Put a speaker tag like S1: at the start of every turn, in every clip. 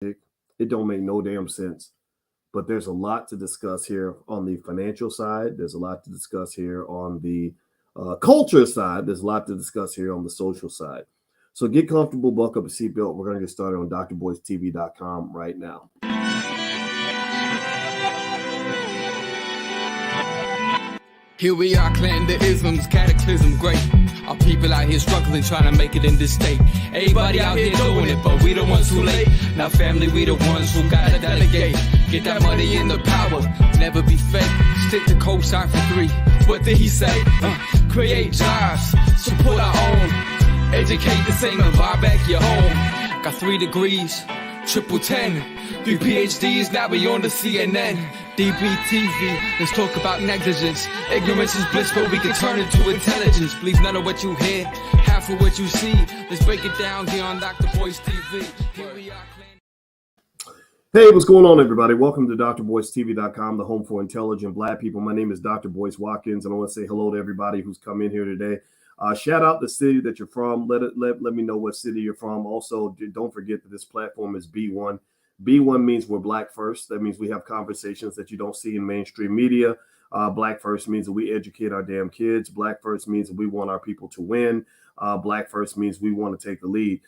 S1: It don't make no damn sense. But there's a lot to discuss here on the financial side. There's a lot to discuss here on the culture side. There's a lot to discuss here on the social side. So get comfortable, buckle up a seatbelt. We're going to get started on drboystv.com right now.
S2: Here we are, clan the isms, cataclysm, great. Our people out here struggling, trying to make it in this state. Everybody out here doing it, but we the ones who late. Now family, we the ones who gotta delegate. Get that money in the power, never be fake. Stick to cosign for 3. What did he say? Create jobs, support our own. Educate the same and buy back your home. Got 3 degrees, triple 10. 3 PhDs, now we on the CNN. DBTV, let's talk about negligence. Ignorance is bliss, but we can turn it to intelligence. Believe none of what you hear, half of what you see. Let's break it down here on Dr. Boyce TV. Here we are.
S1: Hey, what's going on, everybody? Welcome to drboystv.com, the home for intelligent Black people. My name is Dr. Boyce Watkins, and I want to say hello to everybody who's come in here today. Shout out the city that you're from. Let me know what city you're from. Also, don't forget that this platform is B1. B1 means we're Black first. That means we have conversations that you don't see in mainstream media. Black first means that we educate our damn kids. Black first means that we want our people to win. Black first means we want to take the lead.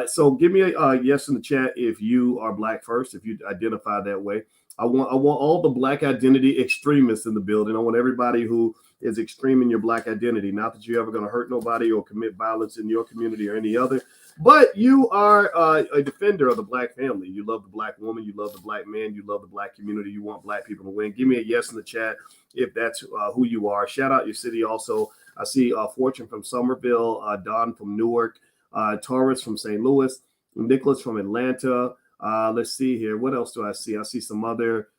S1: So give me a yes in the chat if you are Black first, if you identify that way. I want all the Black identity extremists in the building. I want everybody who is extreme in your Black identity. Not that you're ever going to hurt nobody or commit violence in your community or any other, but you are a defender of the Black family. You love the Black woman. You love the Black man. You love the Black community. You want Black people to win. Give me a yes in the chat if that's who you are. Shout out your city also. I see Fortune from Somerville, Don from Newark, Taurus from St. Louis, Nicholas from Atlanta. Let's see here. What else do I see? I see some other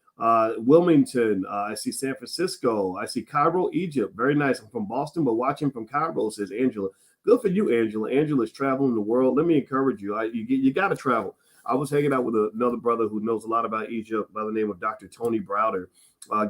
S1: Wilmington. I see San Francisco. I see Cairo, Egypt. Very nice. I'm from Boston, but watching from Cairo, says Angela. Good for you, Angela. Angela's traveling the world. Let me encourage you. You got to travel. I was hanging out with another brother who knows a lot about Egypt by the name of Dr. Tony Browder.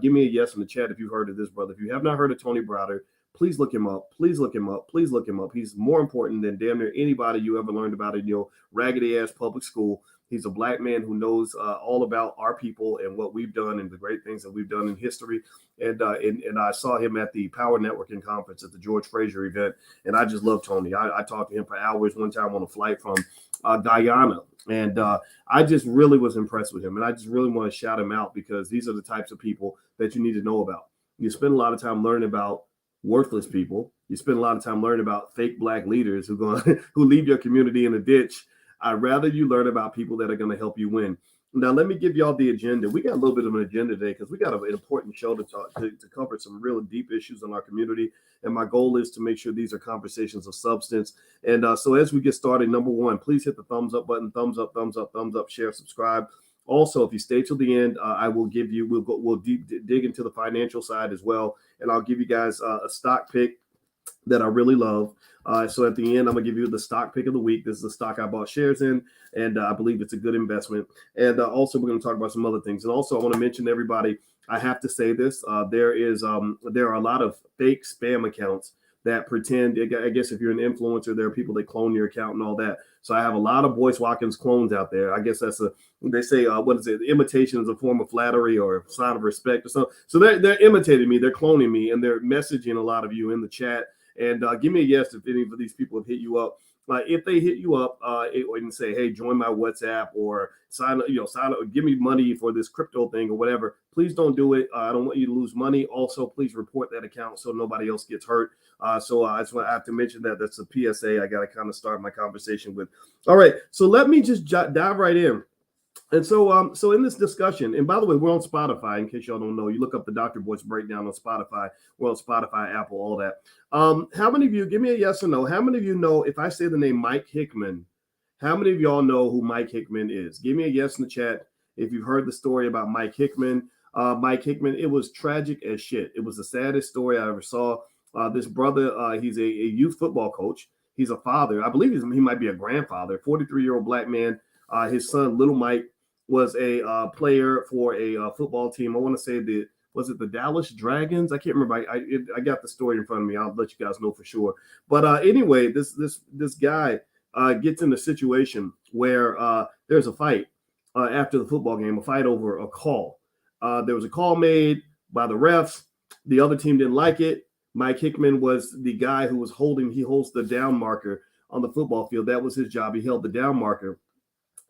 S1: Give me a yes in the chat if you've heard of this brother. If you have not heard of Tony Browder, please look him up. Please look him up. Please look him up. He's more important than damn near anybody you ever learned about in your raggedy ass public school. He's a Black man who knows all about our people and what we've done and the great things that we've done in history. And I saw him at the Power Networking Conference at the George Fraser event. And I just love Tony. I talked to him for hours one time on a flight from Guyana. And I just really was impressed with him. And I just really want to shout him out because these are the types of people that you need to know about. You spend a lot of time learning about worthless people. You spend a lot of time learning about fake Black leaders who leave your community in a ditch. I'd rather you learn about people that are going to help you win. Now, let me give y'all the agenda. We got a little bit of an agenda today because we got an important show to cover some real deep issues in our community. And my goal is to make sure these are conversations of substance. And so as we get started, number one, please hit the thumbs up button, thumbs up, share, subscribe. Also, if you stay till the end, I will give you, we'll dig into the financial side as well. And I'll give you guys a stock pick that I really love. So at the end, I'm going to give you the stock pick of the week. This is the stock I bought shares in, and I believe it's a good investment. And also, we're going to talk about some other things. And also, I want to mention to everybody, I have to say this, there are a lot of fake spam accounts that pretend, I guess if you're an influencer, there are people that clone your account and all that. So I have a lot of Boyce Watkins clones out there. I guess they say, what is it? Imitation is a form of flattery or a sign of respect or something. So they're imitating me, they're cloning me, and they're messaging a lot of you in the chat. And give me a yes if any of these people have hit you up. If they hit you up and say, hey, join my WhatsApp or sign up, give me money for this crypto thing or whatever, please don't do it. I don't want you to lose money. Also, please report that account so nobody else gets hurt. So I just want to have to mention that that's a PSA I got to kind of start my conversation with. All right, so let me just dive right in. And so in this discussion, and by the way, we're on Spotify, in case y'all don't know. You look up the Dr. Boyce Breakdown on Spotify. We're on Spotify, Apple, all that. How many of you, give me a yes or no, how many of you know, if I say the name Mike Hickmon, how many of y'all know who Mike Hickmon is? Give me a yes in the chat if you've heard the story about Mike Hickmon. Mike Hickmon, it was tragic as shit. It was the saddest story I ever saw. This brother, he's a youth football coach. He's a father. I believe he might be a grandfather, 43-year-old Black man. His son, little Mike, was a player for a football team. I want to say was it the Dallas Dragons? I can't remember. I got the story in front of me. I'll let you guys know for sure. But anyway, this guy gets in a situation where there's a fight. after the football game, a fight over a call. There was a call made by the refs. The other team didn't like it. Mike Hickmon was the guy who was he holds the down marker on the football field. That was his job. He held the down marker.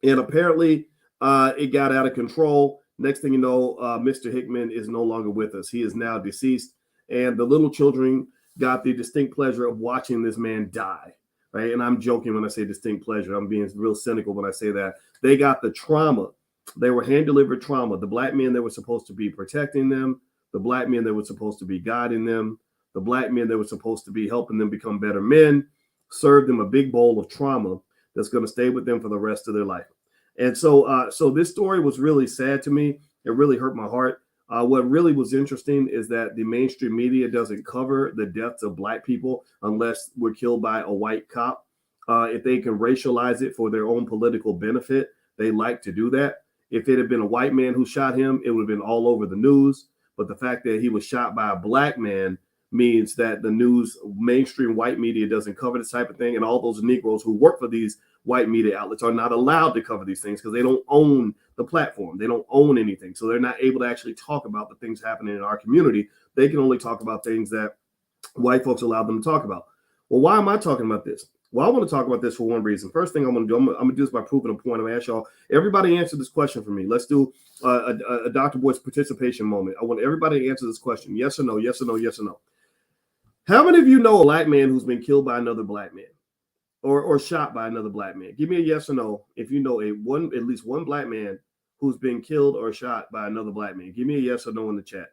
S1: And apparently it got out of control. Next thing you know, Mr. Hickmon is no longer with us. He is now deceased. And the little children got the distinct pleasure of watching this man die. Right? And I'm joking when I say distinct pleasure. I'm being real cynical when I say that. They got the trauma. They were hand-delivered trauma. The black men that were supposed to be protecting them, the black men that were supposed to be guiding them, the black men that were supposed to be helping them become better men, served them a big bowl of trauma that's going to stay with them for the rest of their life. And so this story was really sad to me. It really hurt my heart. What really was interesting is that the mainstream media doesn't cover the deaths of black people unless we're killed by a white cop. If they can racialize it for their own political benefit, they like to do that. If it had been a white man who shot him, it would have been all over the news. But the fact that he was shot by a black man means that the news, mainstream white media doesn't cover this type of thing. And all those Negroes who work for these white media outlets are not allowed to cover these things because they don't own the platform. They don't own anything. So they're not able to actually talk about the things happening in our community. They can only talk about things that white folks allow them to talk about. Well, why am I talking about this? Well, I want to talk about this for one reason. First thing I'm going to do, I'm going to do this by proving a point. I'm going to ask y'all, everybody answer this question for me. Let's do a Dr. Boyce participation moment. I want everybody to answer this question. Yes or no, yes or no, yes or no. How many of you know a black man who's been killed by another black man or shot by another black man? Give me a yes or no if you know at least one black man who's been killed or shot by another black man. Give me a yes or no in the chat.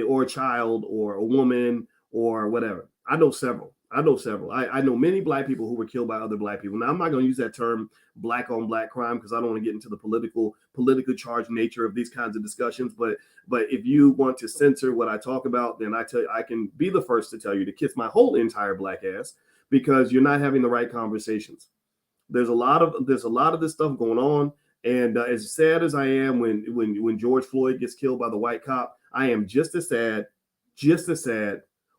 S1: Or a child or a woman or whatever. I know several. I know many black people who were killed by other black people. Now, I'm not going to use that term black on black crime because I don't want to get into the politically charged nature of these kinds of discussions. But if you want to censor what I talk about, then I can be the first to tell you to kiss my whole entire black ass because you're not having the right conversations. There's a lot of this stuff going on. And as sad as I am when George Floyd gets killed by the white cop, I am just as sad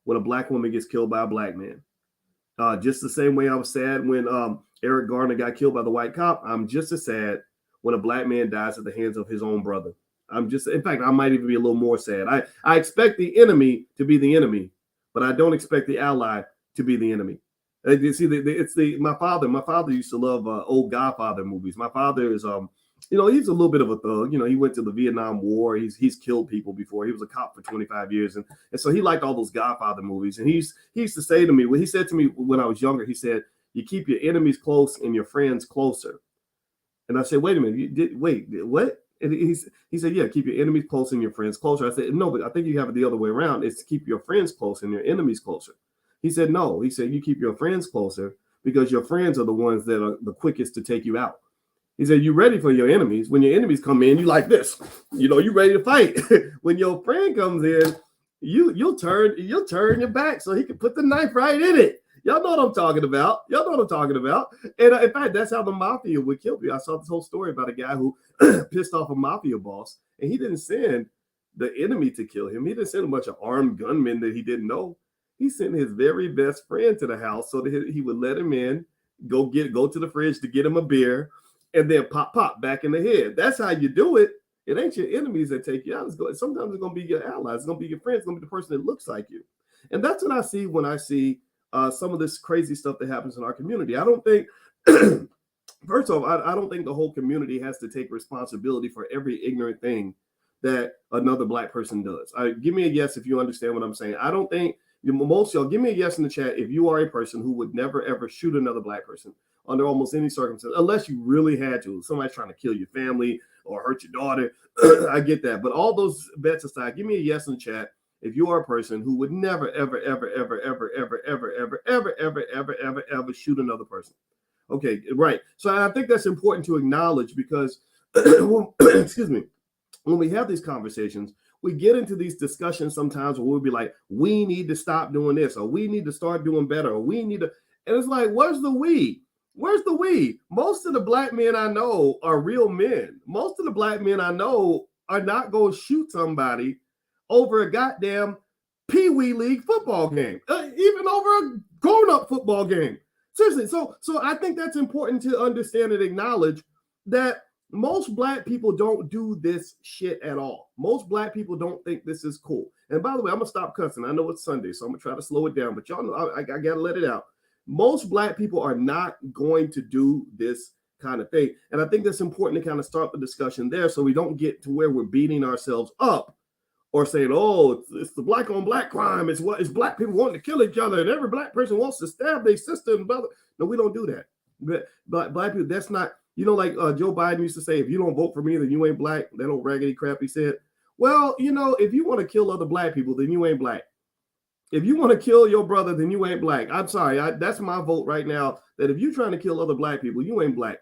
S1: when a black woman gets killed by a black man. Just the same way I was sad when Eric Garner got killed by the white cop. I'm just as sad when a black man dies at the hands of his own brother. In fact, I might even be a little more sad. I expect the enemy to be the enemy, but I don't expect the ally to be the enemy. You see, my father used to love old Godfather movies. My father is he's a little bit of a thug. He went to the Vietnam War. He's killed people before. He was a cop for 25 years. And so he liked all those Godfather movies. And he used to say to me, he said to me when I was younger, he said, you keep your enemies close and your friends closer. And I said, wait a minute, wait, what? And he said, yeah, keep your enemies close and your friends closer. I said, no, but I think you have it the other way around. It's to keep your friends close and your enemies closer. He said, no. He said, you keep your friends closer because your friends are the ones that are the quickest to take you out. He said, you're ready for your enemies. When your enemies come in, you like this. You're ready to fight. When your friend comes in, you'll turn your back so he can put the knife right in it. Y'all know what I'm talking about. And in fact, that's how the mafia would kill you. I saw this whole story about a guy who pissed off a mafia boss, and he didn't send the enemy to kill him. He didn't send a bunch of armed gunmen that he didn't know. He sent his very best friend to the house so that he would let him in, go to the fridge to get him a beer, and then pop back in the head. That's how you do it. It ain't your enemies that take you out. Sometimes it's going to be your allies. It's going to be your friends. It's going to be the person that looks like you. And that's what I see when I see some of this crazy stuff that happens in our community. I don't think, first off, I don't think the whole community has to take responsibility for every ignorant thing that another black person does. Give me a yes if you understand what I'm saying. I don't think, most y'all, give me a yes in the chat if you are a person who would never, ever shoot another black person under almost any circumstance, unless you really had to. Somebody's trying to kill your family or hurt your daughter. I get that. But all those bets aside, give me a yes in the chat if you are a person who would never, ever, ever, ever, ever, ever, ever, ever, ever, ever, ever, ever, ever shoot another person. Okay, right. So I think that's important to acknowledge because, excuse me, when we have these conversations, we get into these discussions sometimes where we'll be like, we need to stop doing this, or we need to start doing better, or we need to, and it's like, where's the we? Where's the we? Most of the black men I know are real men. Most of the black men I know are not going to shoot somebody over a goddamn Pee-wee League football game, even over a grown-up football game. Seriously, so I think that's important to understand and acknowledge that Most black people don't do this shit at all. Most black people don't think this is cool. And by the way, I'm gonna stop cussing. I know it's Sunday, so I'm gonna try to slow it down. But y'all know I gotta let it out. Most black people are not going to do this kind of thing, and I think that's important to kind of start the discussion there, so we don't get to where we're beating ourselves up or saying, "Oh, it's the black on black crime. It's black people wanting to kill each other, and every black person wants to stab their sister and brother." No, we don't do that. But black people, that's not. Like Joe Biden used to say, if you don't vote for me, then you ain't black. That old raggedy crap he said. Well, if you want to kill other black people, then you ain't black. If you want to kill your brother, then you ain't black. I'm sorry. That's my vote right now, that if you're trying to kill other black people, you ain't black.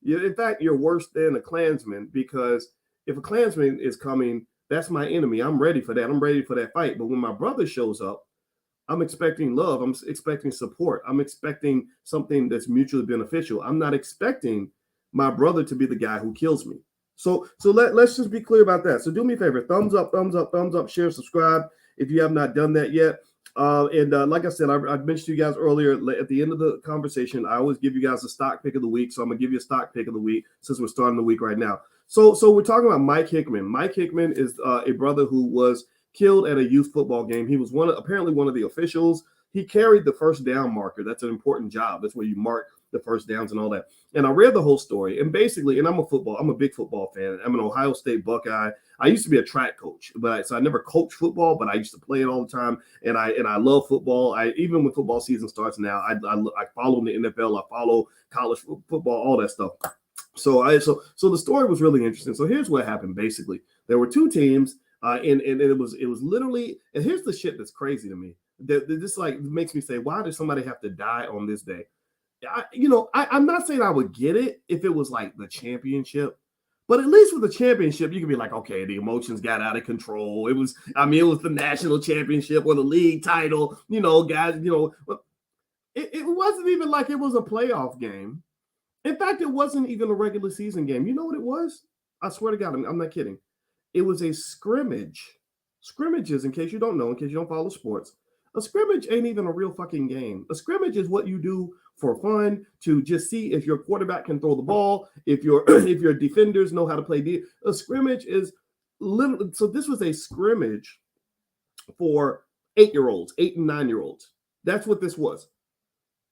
S1: In fact, you're worse than a Klansman, because if a Klansman is coming, that's my enemy. I'm ready for that. I'm ready for that fight. But when my brother shows up, I'm expecting love. I'm expecting support. I'm expecting something that's mutually beneficial. I'm not expecting my brother to be the guy who kills me. So let's just be clear about that. So do me a favor, thumbs up, share, subscribe if you have not done that yet. Like I said, I mentioned to you guys earlier, at the end of the conversation, I always give you guys a stock pick of the week. So I'm gonna give you a stock pick of the week since we're starting the week right now. So we're talking about Mike Hickmon. Mike Hickmon is a brother who was killed at a youth football game. He was apparently one of the officials. He carried the first down marker. That's an important job. That's where you mark the first downs and all that. And I read the whole story. And basically, and I'm a big football fan. I'm an Ohio State Buckeye. I used to be a track coach, so I never coached football, but I used to play it all the time. And I love football. Even when football season starts now, I follow the NFL. I follow college football, all that stuff. So the story was really interesting. So here's what happened. Basically, there were two teams, and it was literally. And here's the shit that's crazy to me. That this makes me say, why did somebody have to die on this day? I'm not saying I would get it if it was like the championship, but at least with the championship, you can be like, okay, the emotions got out of control. It was the national championship or the league title, guys, it wasn't even like it was a playoff game. In fact, it wasn't even a regular season game. You know what it was? I swear to God, I'm not kidding. It was a scrimmage. Scrimmages, in case you don't know, in case you don't follow sports, a scrimmage ain't even a real fucking game. A scrimmage is what you do for fun, to just see if your quarterback can throw the ball, if your defenders know how to play. A scrimmage is literally. So this was a scrimmage for 8-year-olds, 8 and 9-year-olds. That's what this was.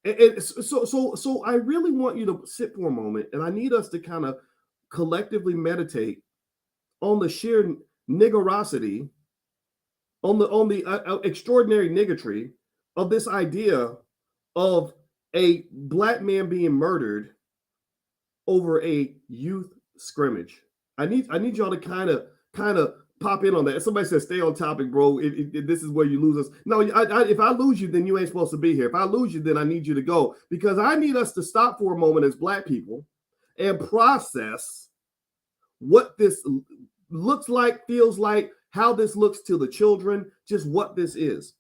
S1: So I really want you to sit for a moment, and I need us to kind of collectively meditate on the sheer niggerosity, on the extraordinary niggatry of this idea of a black man being murdered over a youth scrimmage. I need y'all to kind of pop in on that. Somebody says, stay on topic, bro. This is where you lose us. No, if I lose you, then you ain't supposed to be here. If I lose you, then I need you to go, because I need us to stop for a moment as black people and process what this looks like, feels like, how this looks to the children, just what this is.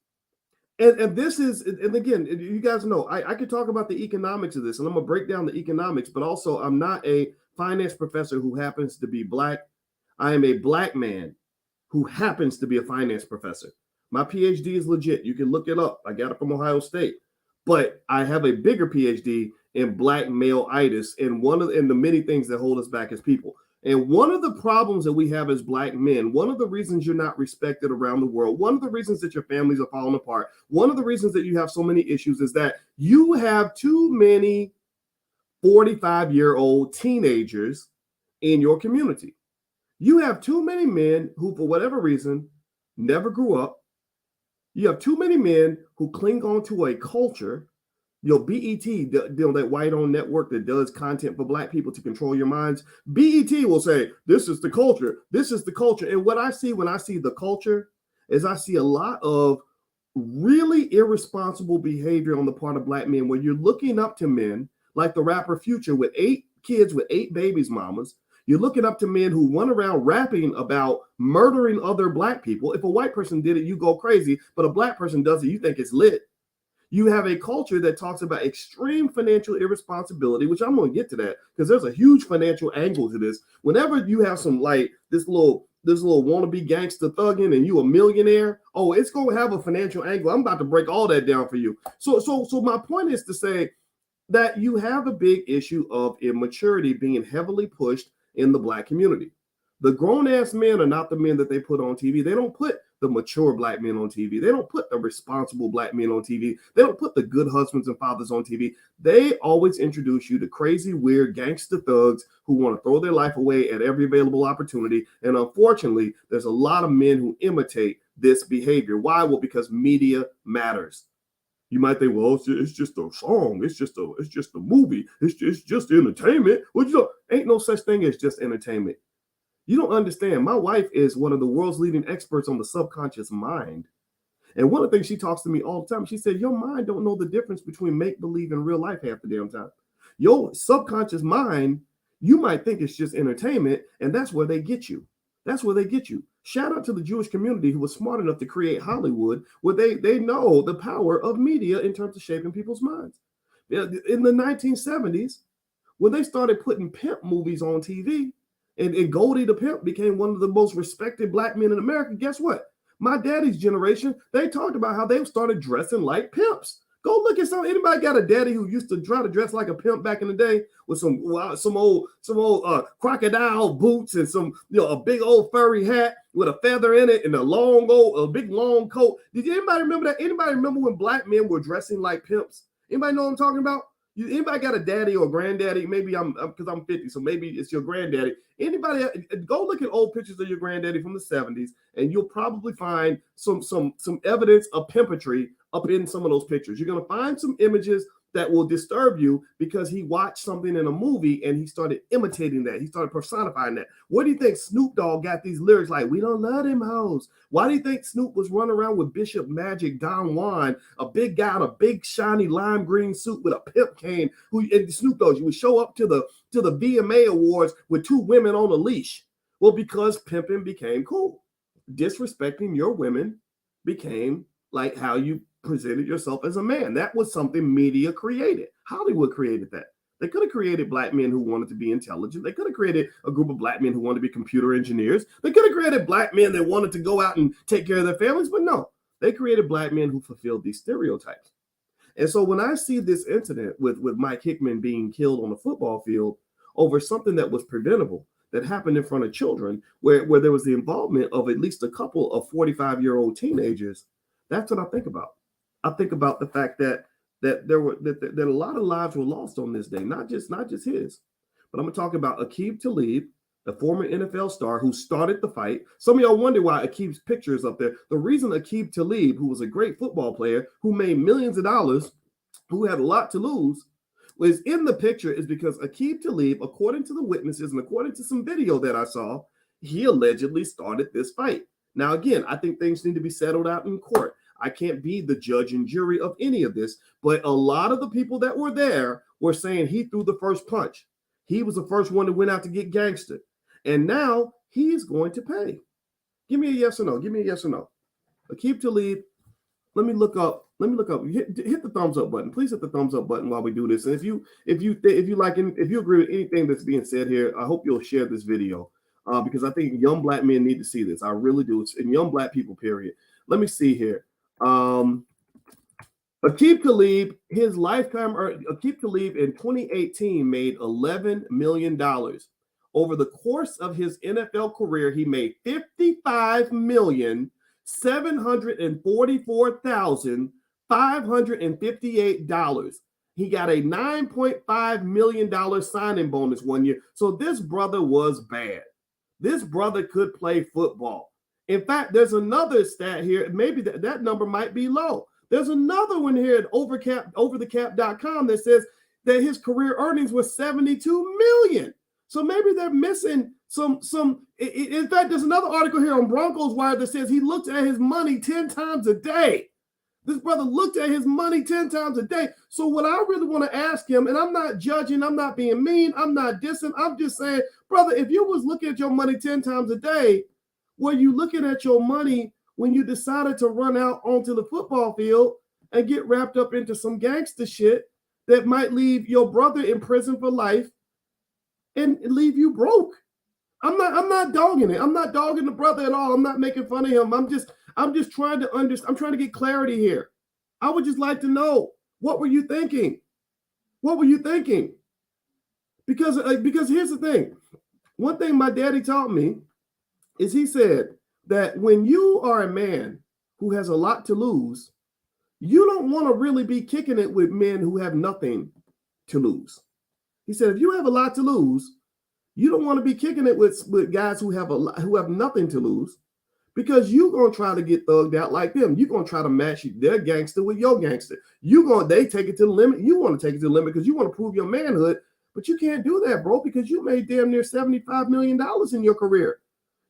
S1: And this is, and again, you guys know, I could talk about the economics of this, and I'm going to break down the economics, but also I'm not a finance professor who happens to be black. I am a black man who happens to be a finance professor. My PhD is legit. You can look it up. I got it from Ohio State. But I have a bigger PhD in black male-itis, and the many things that hold us back as people. And one of the problems that we have as black men, one of the reasons you're not respected around the world, one of the reasons that your families are falling apart, one of the reasons that you have so many issues is that you have too many 45-year-old teenagers in your community. You have too many men who, for whatever reason, never grew up. You have too many men who cling on to a culture. BET, that white-owned network that does content for black people to control your minds, BET will say, this is the culture. This is the culture. And what I see when I see the culture is I see a lot of really irresponsible behavior on the part of black men, where you're looking up to men like the rapper Future with 8 kids with 8 babies mamas. You're looking up to men who run around rapping about murdering other black people. If a white person did it, you go crazy, but a black person does it, you think it's lit. You have a culture that talks about extreme financial irresponsibility, which I'm going to get to that, because there's a huge financial angle to this. Whenever you have some this little wannabe gangster thugging and you a millionaire, it's going to have a financial angle. I'm about to break all that down for you. So my point is to say that you have a big issue of immaturity being heavily pushed in the black community. The grown-ass men are not the men that they put on TV. They don't put the mature black men on TV. They don't put the responsible black men on TV. They don't put the good husbands and fathers on TV. They always introduce you to crazy, weird gangster thugs who want to throw their life away at every available opportunity. And unfortunately, there's a lot of men who imitate this behavior. Why? Well, because media matters. You might think, well, it's just a song. It's just a movie. It's just entertainment. Well, ain't no such thing as just entertainment. You don't understand. My wife is one of the world's leading experts on the subconscious mind. And one of the things she talks to me all the time, she said, your mind don't know the difference between make-believe and real life half the damn time. Your subconscious mind, you might think it's just entertainment, and that's where they get you. That's where they get you. Shout out to the Jewish community who was smart enough to create Hollywood, where they know the power of media in terms of shaping people's minds. In the 1970s, when they started putting pimp movies on TV, and Goldie the Pimp became one of the most respected black men in America, guess what? My daddy's generation, they talked about how they started dressing like pimps. Go look at anybody got a daddy who used to try to dress like a pimp back in the day with some old crocodile boots and a big old furry hat with a feather in it and a big long coat. Did anybody remember that? Anybody remember when black men were dressing like pimps? Anybody know what I'm talking about? Anybody got a daddy or granddaddy? Maybe because I'm 50, so maybe it's your granddaddy. Anybody go look at old pictures of your granddaddy from the 70s, and you'll probably find some evidence of pimpatry up in some of those pictures. You're gonna find some images that will disturb you because he watched something in a movie and he started imitating that. He started personifying that. What do you think Snoop Dogg got these lyrics like, we don't love them hoes? Why do you think Snoop was running around with Bishop Magic Don Juan, a big guy in a big shiny lime green suit with a pimp cane? And Snoop Dogg, you would show up to the VMA Awards with two women on a leash. Well, because pimping became cool. Disrespecting your women became like how you presented yourself as a man. That was something media created. Hollywood created that. They could have created black men who wanted to be intelligent. They could have created a group of black men who wanted to be computer engineers. They could have created black men that wanted to go out and take care of their families, but no, they created black men who fulfilled these stereotypes. And so when I see this incident with Mike Hickmon being killed on the football field over something that was preventable, that happened in front of children, where there was the involvement of at least a couple of 45-year-old teenagers, that's what I think about. I think about the fact that a lot of lives were lost on this day, not just his. But I'm gonna talk about Aqib Talib, the former NFL star who started the fight. Some of y'all wonder why Aqib's picture is up there. The reason Aqib Talib, who was a great football player, who made millions of dollars, who had a lot to lose, was in the picture is because Aqib Talib, according to the witnesses and according to some video that I saw, he allegedly started this fight. Now, again, I think things need to be settled out in court. I can't be the judge and jury of any of this, but a lot of the people that were there were saying he threw the first punch. He was the first one that went out to get gangster. And now he's going to pay. Give me a yes or no. Give me a yes or no. Aqib Talib, let me look up. Hit the thumbs up button. Please hit the thumbs up button while we do this. And if you agree with anything that's being said here, I hope you'll share this video because I think young black men need to see this. I really do. It's in young black people, period. Let me see here. Aqib Talib, Aqib Talib in 2018 made $11 million. Over the course of his NFL career, he made $55,744,558. He got a $9.5 million signing bonus one year. So this brother was bad. This brother could play football. In fact, there's another stat here. Maybe that number might be low. There's another one here at overthecap.com that says that his career earnings were $72 million. So maybe they're missing some. In fact, there's another article here on Broncos Wire that says he looked at his money 10 times a day. This brother looked at his money 10 times a day. So what I really want to ask him, and I'm not judging, I'm not being mean, I'm not dissing, I'm just saying, brother, if you was looking at your money 10 times a day, were you looking at your money when you decided to run out onto the football field and get wrapped up into some gangster shit that might leave your brother in prison for life and leave you broke? I'm not dogging it. I'm not dogging the brother at all. I'm not making fun of him. I'm just trying to understand. I'm trying to get clarity here. I would just like to know, what were you thinking? What were you thinking? Because here's the thing. One thing my daddy taught me is he said that when you are a man who has a lot to lose, you don't want to really be kicking it with men who have nothing to lose. He said, if you have a lot to lose, you don't want to be kicking it with guys who have nothing to lose, because you're gonna try to get thugged out like them. You're gonna try to match their gangster with your gangster. They take it to the limit. You want to take it to the limit because you want to prove your manhood, but you can't do that, bro, because you made damn near $75 million in your career.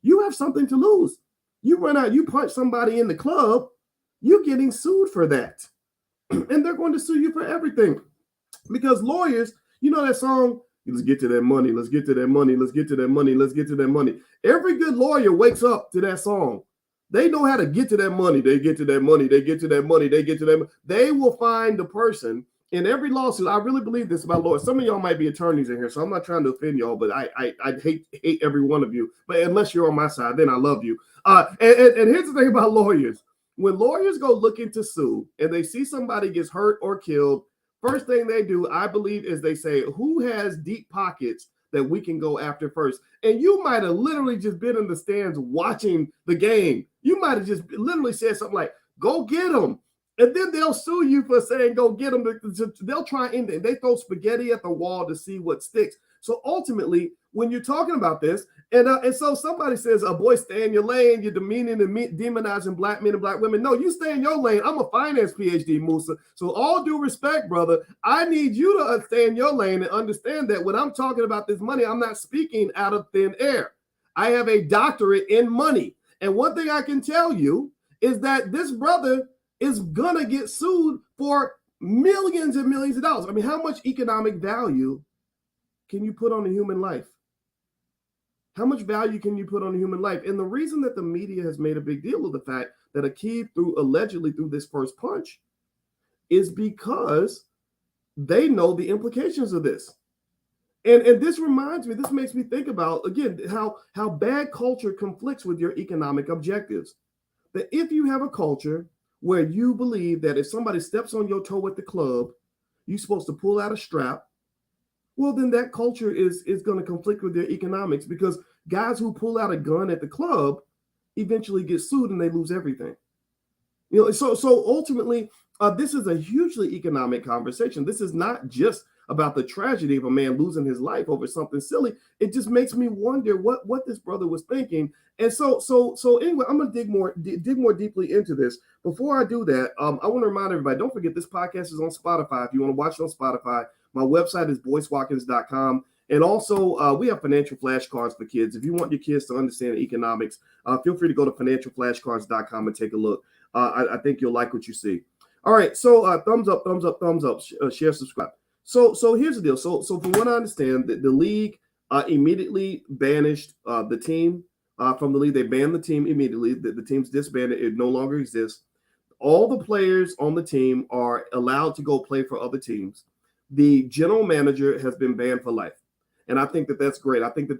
S1: You have something to lose. You run out, you punch somebody in the club, you're getting sued for that. And they're going to sue you for everything. Because lawyers, you know that song, let's get to that money, let's get to that money, let's get to that money, let's get to that money. Every good lawyer wakes up to that song. They know how to get to that money. They get to that money, they get to that money, they get to that money. They will find the person in every lawsuit. I really believe this about lawyers. Some of y'all might be attorneys in here, so I'm not trying to offend y'all, but I hate every one of you. But unless you're on my side, then I love you. And here's the thing about lawyers. When lawyers go looking to sue and they see somebody gets hurt or killed, first thing they do, I believe, is they say, who has deep pockets that we can go after first? And you might have literally just been in the stands watching the game. You might have just literally said something like, go get them. And then they'll sue you for saying, go get them. They'll try and they throw spaghetti at the wall to see what sticks. So ultimately, when you're talking about this, and so somebody says, boy, stay in your lane, you're demeaning and demonizing black men and black women. No, you stay in your lane. I'm a finance PhD, Musa. So all due respect, brother, I need you to stay in your lane and understand that when I'm talking about this money, I'm not speaking out of thin air. I have a doctorate in money. And one thing I can tell you is that this brother is going to get sued for millions and millions of dollars. I mean, how much economic value can you put on a human life? How much value can you put on a human life? And the reason that the media has made a big deal of the fact that Aqib allegedly threw this first punch is because they know the implications of this. And this reminds me, this makes me think about, again, how bad culture conflicts with your economic objectives. That if you have a culture where you believe that if somebody steps on your toe at the club, you're supposed to pull out a strap, well, then that culture is going to conflict with their economics, because guys who pull out a gun at the club eventually get sued and they lose everything. You know, so ultimately, this is a hugely economic conversation. This is not just about the tragedy of a man losing his life over something silly. It just makes me wonder what this brother was thinking. And so anyway, I'm going to dig more deeply into this. Before I do that, I want to remind everybody, don't forget this podcast is on Spotify. If you want to watch it on Spotify, my website is boycewatkins.com. And also, we have financial flashcards for kids. If you want your kids to understand economics, feel free to go to financialflashcards.com and take a look. I think you'll like what you see. All right, so thumbs up, share, subscribe. So here's the deal. So from what I understand, the league immediately banished the team from the league. They banned the team immediately. The team's disbanded. It no longer exists. All the players on the team are allowed to go play for other teams. The general manager has been banned for life. And I think that that's great. I think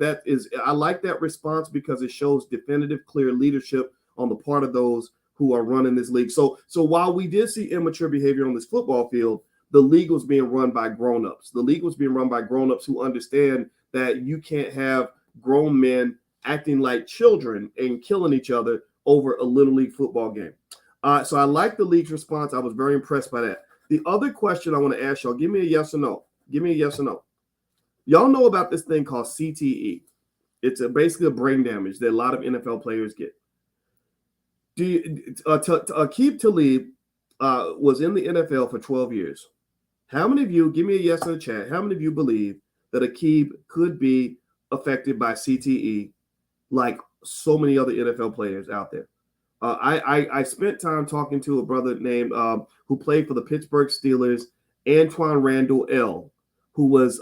S1: I like that response because it shows definitive, clear leadership on the part of those who are running this league. So while we did see immature behavior on this football field, the league was being run by grown-ups. The league was being run by grown-ups who understand that you can't have grown men acting like children and killing each other over a little league football game. So I like the league's response. I was very impressed by that. The other question I want to ask y'all, give me a yes or no. Give me a yes or no. Y'all know about this thing called CTE. It's basically a brain damage that a lot of NFL players get. Aqib Talib was in the NFL for 12 years. How many of you, give me a yes in the chat, how many of you believe that Aqib could be affected by CTE like so many other NFL players out there? I spent time talking to a brother named who played for the Pittsburgh Steelers, Antoine Randall L., who was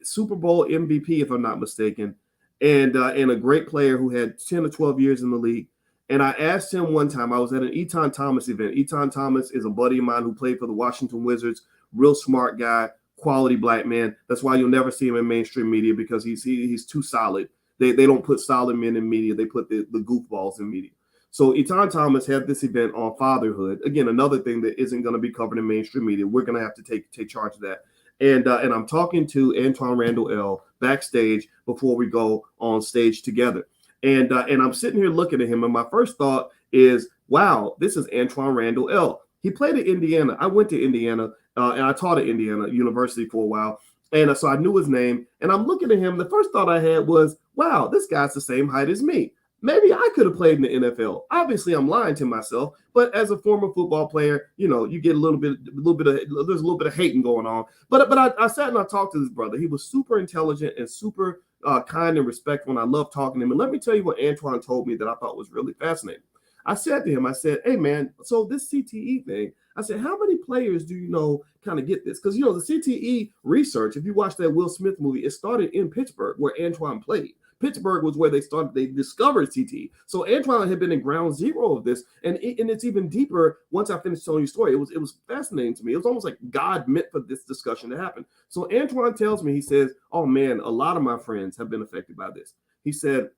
S1: Super Bowl MVP, if I'm not mistaken, and a great player who had 10 or 12 years in the league. And I asked him one time, I was at an Eton Thomas event. Eton Thomas is a buddy of mine who played for the Washington Wizards, real smart guy, quality black man. That's why you'll never see him in mainstream media, because he's too solid. They don't put solid men in media. They put the goofballs in media. So Eton Thomas had this event on fatherhood. Again, another thing that isn't going to be covered in mainstream media. We're going to have to take charge of that. And I'm talking to Antoine Randall L backstage before we go on stage together. And I'm sitting here looking at him, and my first thought is, wow, this is Antoine Randall L. He played at Indiana. I went to Indiana, and I taught at Indiana University for a while. And so I knew his name. And I'm looking at him. The first thought I had was, wow, this guy's the same height as me. Maybe I could have played in the NFL. Obviously, I'm lying to myself, but as a former football player, you know, you get there's a little bit of hating going on. But I sat and I talked to this brother. He was super intelligent and super kind and respectful, and I love talking to him. And let me tell you what Antoine told me that I thought was really fascinating. I said to him, I said, hey, man, so this CTE thing, I said, how many players do you know kind of get this? Because, you know, the CTE research, if you watch that Will Smith movie, it started in Pittsburgh where Antoine played. Pittsburgh was where they discovered CTE. So Antoine had been in ground zero of this, and it's even deeper once I finished telling you the story. It was fascinating to me. It was almost like God meant for this discussion to happen. So Antoine tells me, he says, oh man, a lot of my friends have been affected by this. He said,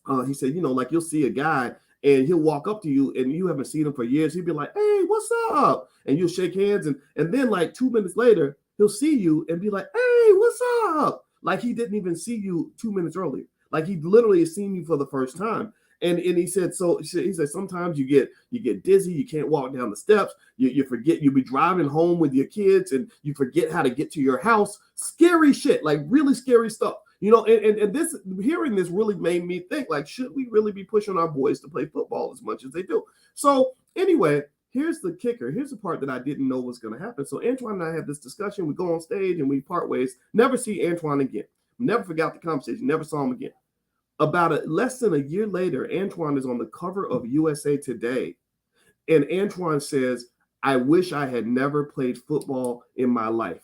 S1: you know, like you'll see a guy and he'll walk up to you and you haven't seen him for years. He'll be like, hey, what's up? And you'll shake hands. And then like 2 minutes later, he'll see you and be like, hey, what's up? Like he didn't even see you 2 minutes earlier. Like he literally has seen you for the first time. And he said, he said, sometimes you get dizzy. You can't walk down the steps. You forget, you'll be driving home with your kids and you forget how to get to your house. Scary shit, like really scary stuff. You know, and this, hearing this really made me think, like, should we really be pushing our boys to play football as much as they do? So anyway, here's the kicker. Here's the part that I didn't know was going to happen. So Antoine and I have this discussion. We go on stage and we part ways. Never see Antoine again. Never forgot the conversation. Never saw him again. About less than a year later, Antoine is on the cover of USA Today. And Antoine says, I wish I had never played football in my life.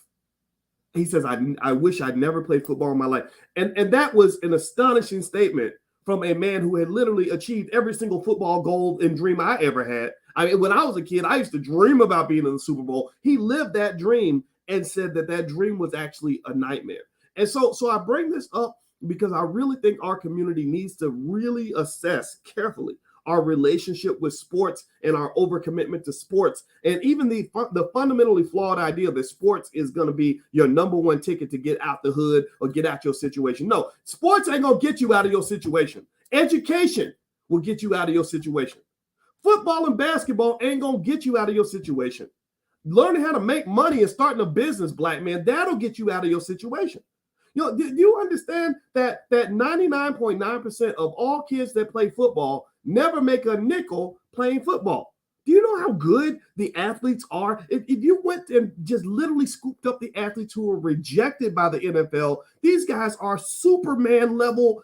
S1: He says, I wish I'd never played football in my life. And that was an astonishing statement from a man who had literally achieved every single football goal and dream I ever had. I mean, when I was a kid, I used to dream about being in the Super Bowl. He lived that dream and said that dream was actually a nightmare. And so I bring this up because I really think our community needs to really assess carefully our relationship with sports and our overcommitment to sports, and even the fundamentally flawed idea that sports is going to be your number one ticket to get out the hood or get out your situation. No, sports ain't going to get you out of your situation. Education will get you out of your situation. Football and basketball ain't going to get you out of your situation. Learning how to make money and starting a business, black man, that'll get you out of your situation. You know, do you understand that 99.9% of all kids that play football never make a nickel playing football? Do you know how good the athletes are? If you went and just literally scooped up the athletes who were rejected by the NFL, these guys are Superman level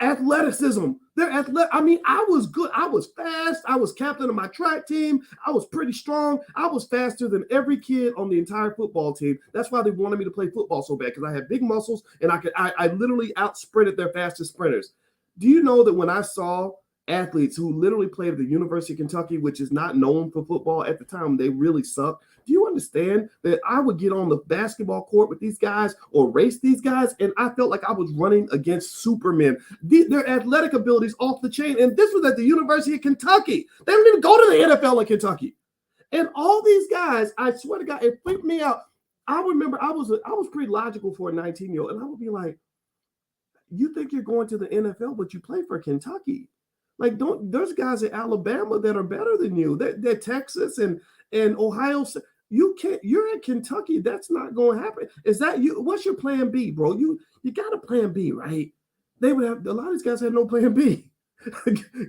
S1: athleticism. They're athletic. I mean, I was good. I was fast. I was captain of my track team. I was pretty strong. I was faster than every kid on the entire football team. That's why they wanted me to play football so bad, because I had big muscles and I literally out sprinted their fastest sprinters. Do you know that when I saw athletes who literally played at the University of Kentucky, which is not known for football at the time, they really sucked. Do you understand that I would get on the basketball court with these guys or race these guys, and I felt like I was running against supermen? Their athletic abilities off the chain, and this was at the University of Kentucky. They didn't even go to the NFL in Kentucky. And all these guys, I swear to God, it freaked me out. I remember I was pretty logical for a 19-year-old, and I would be like, you think you're going to the NFL, but you play for Kentucky. Like, there's guys at Alabama that are better than you. They're Texas and Ohio. You can't. You're at Kentucky. That's not going to happen. Is that you? What's your plan B, bro? You got a plan B, right? They would have. A lot of these guys had no plan B.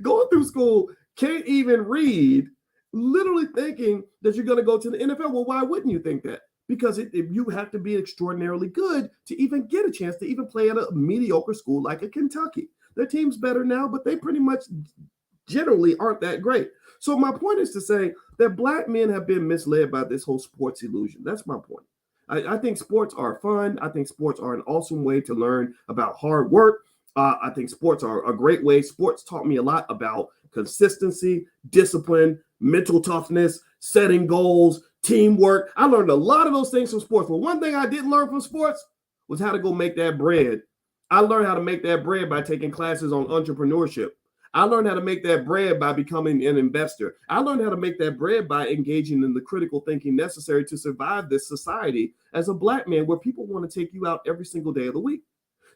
S1: Going through school, can't even read, literally thinking that you're going to go to the NFL. Well, why wouldn't you think that? Because you have to be extraordinarily good to even get a chance to even play at a mediocre school like a Kentucky. Their team's better now, but they pretty much generally aren't that great. So my point is to say that black men have been misled by this whole sports illusion. That's my point. I think sports are fun. I think sports are an awesome way to learn about hard work. I think sports are a great way. Sports taught me a lot about consistency, discipline, mental toughness, setting goals, teamwork. I learned a lot of those things from sports. But one thing I didn't learn from sports was how to go make that bread. I learned how to make that bread by taking classes on entrepreneurship. I learned how to make that bread by becoming an investor. I learned how to make that bread by engaging in the critical thinking necessary to survive this society as a Black man where people want to take you out every single day of the week.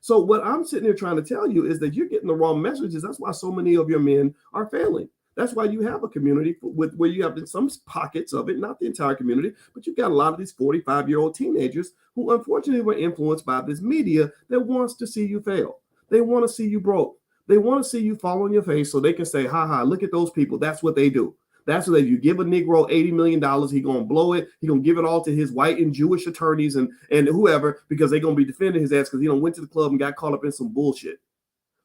S1: So what I'm sitting here trying to tell you is that you're getting the wrong messages. That's why so many of your men are failing. That's why you have a community with where you have some pockets of it, not the entire community, but you've got a lot of these 45-year-old teenagers who unfortunately were influenced by this media that wants to see you fail. They want to see you broke. They want to see you fall on your face so they can say, ha ha, look at those people. That's what they do. That's what they do. Give a Negro $80 million. He's going to blow it. He's going to give it all to his white and Jewish attorneys and whoever, because they're going to be defending his ass because he went to the club and got caught up in some bullshit.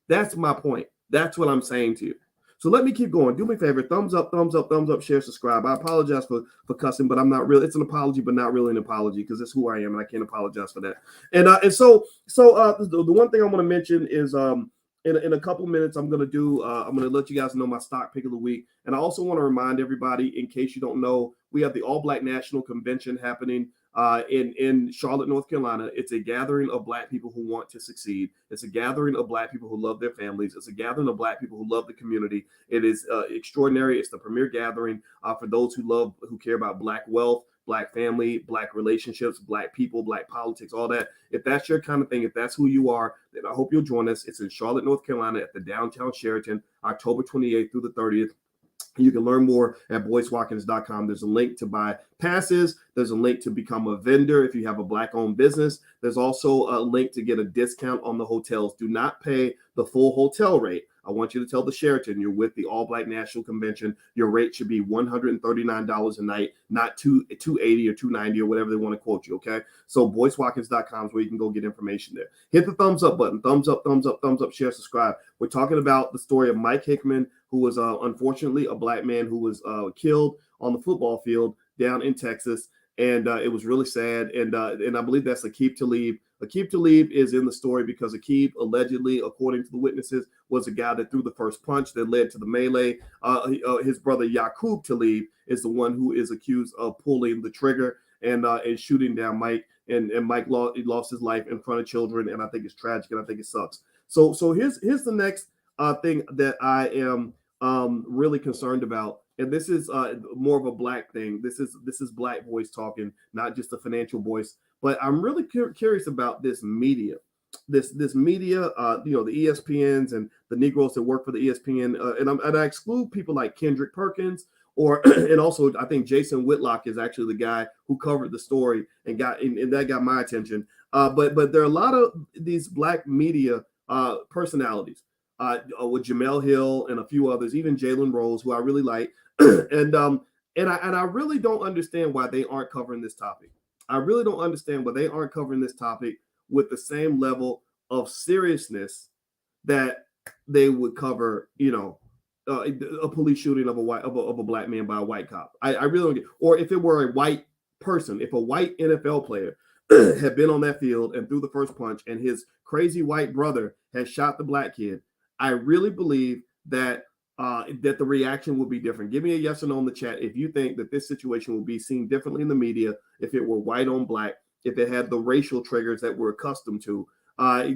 S1: That's my point. That's what I'm saying to you. So let me keep going. Do me a favor. Thumbs up, share, subscribe. I apologize for cussing, but I'm not really. It's an apology, but not really an apology because it's who I am, and I can't apologize for that. And so the one thing I want to mention is in a couple minutes, I'm going to let you guys know my stock pick of the week. And I also want to remind everybody, in case you don't know, we have the All Black National Convention happening in Charlotte, North Carolina. It's a gathering of Black people who want to succeed. It's a gathering of Black people who love their families. It's a gathering of Black people who love the community. It is extraordinary. It's the premier gathering for those who care about Black wealth, Black family, Black relationships, Black people, Black politics, all that. If that's your kind of thing, if that's who you are, then I hope you'll join us. It's in Charlotte, North Carolina at the downtown Sheraton, October 28th through the 30th. You can learn more at boycewatkins.com. There's a link to buy passes. There's a link to become a vendor if you have a Black-owned business. There's also a link to get a discount on the hotels. Do not pay the full hotel rate. I want you to tell the Sheraton you're with the All Black National Convention. Your rate should be $139 a night, not $280 or $290 or whatever they want to quote you, okay? So boycewatkins.com is where you can go get information there. Hit the thumbs up button. Thumbs up, share, subscribe. We're talking about the story of Mike Hickmon, who was unfortunately a Black man who was killed on the football field down in Texas. And it was really sad. And I believe that's Aqib Talib. Aqib Talib is in the story because Aqib allegedly, according to the witnesses, was a guy that threw the first punch that led to the melee. His brother Yaqub Talib is the one who is accused of pulling the trigger and shooting down Mike. And Mike lost his life in front of children. And I think it's tragic and I think it sucks. So here's the next thing that I am really concerned about. And this is more of a Black thing. This is Black voice talking, not just a financial voice. But I'm really curious about this media, this media. The ESPNs and the Negroes that work for the ESPN, and I exclude people like Kendrick Perkins and also I think Jason Whitlock is actually the guy who covered the story and that got my attention. But there are a lot of these Black media personalities. With Jamel Hill and a few others, even Jalen Rose, who I really like, and I really don't understand why they aren't covering this topic. I really don't understand why they aren't covering this topic with the same level of seriousness that they would cover, a police shooting of a Black man by a white cop. I really don't get. Or if it were a white person, if a white NFL player had been on that field and threw the first punch, and his crazy white brother had shot the Black kid, I really believe that that the reaction would be different. Give me a yes or no in the chat if you think that this situation will be seen differently in the media if it were white on Black, if it had the racial triggers that we're accustomed to.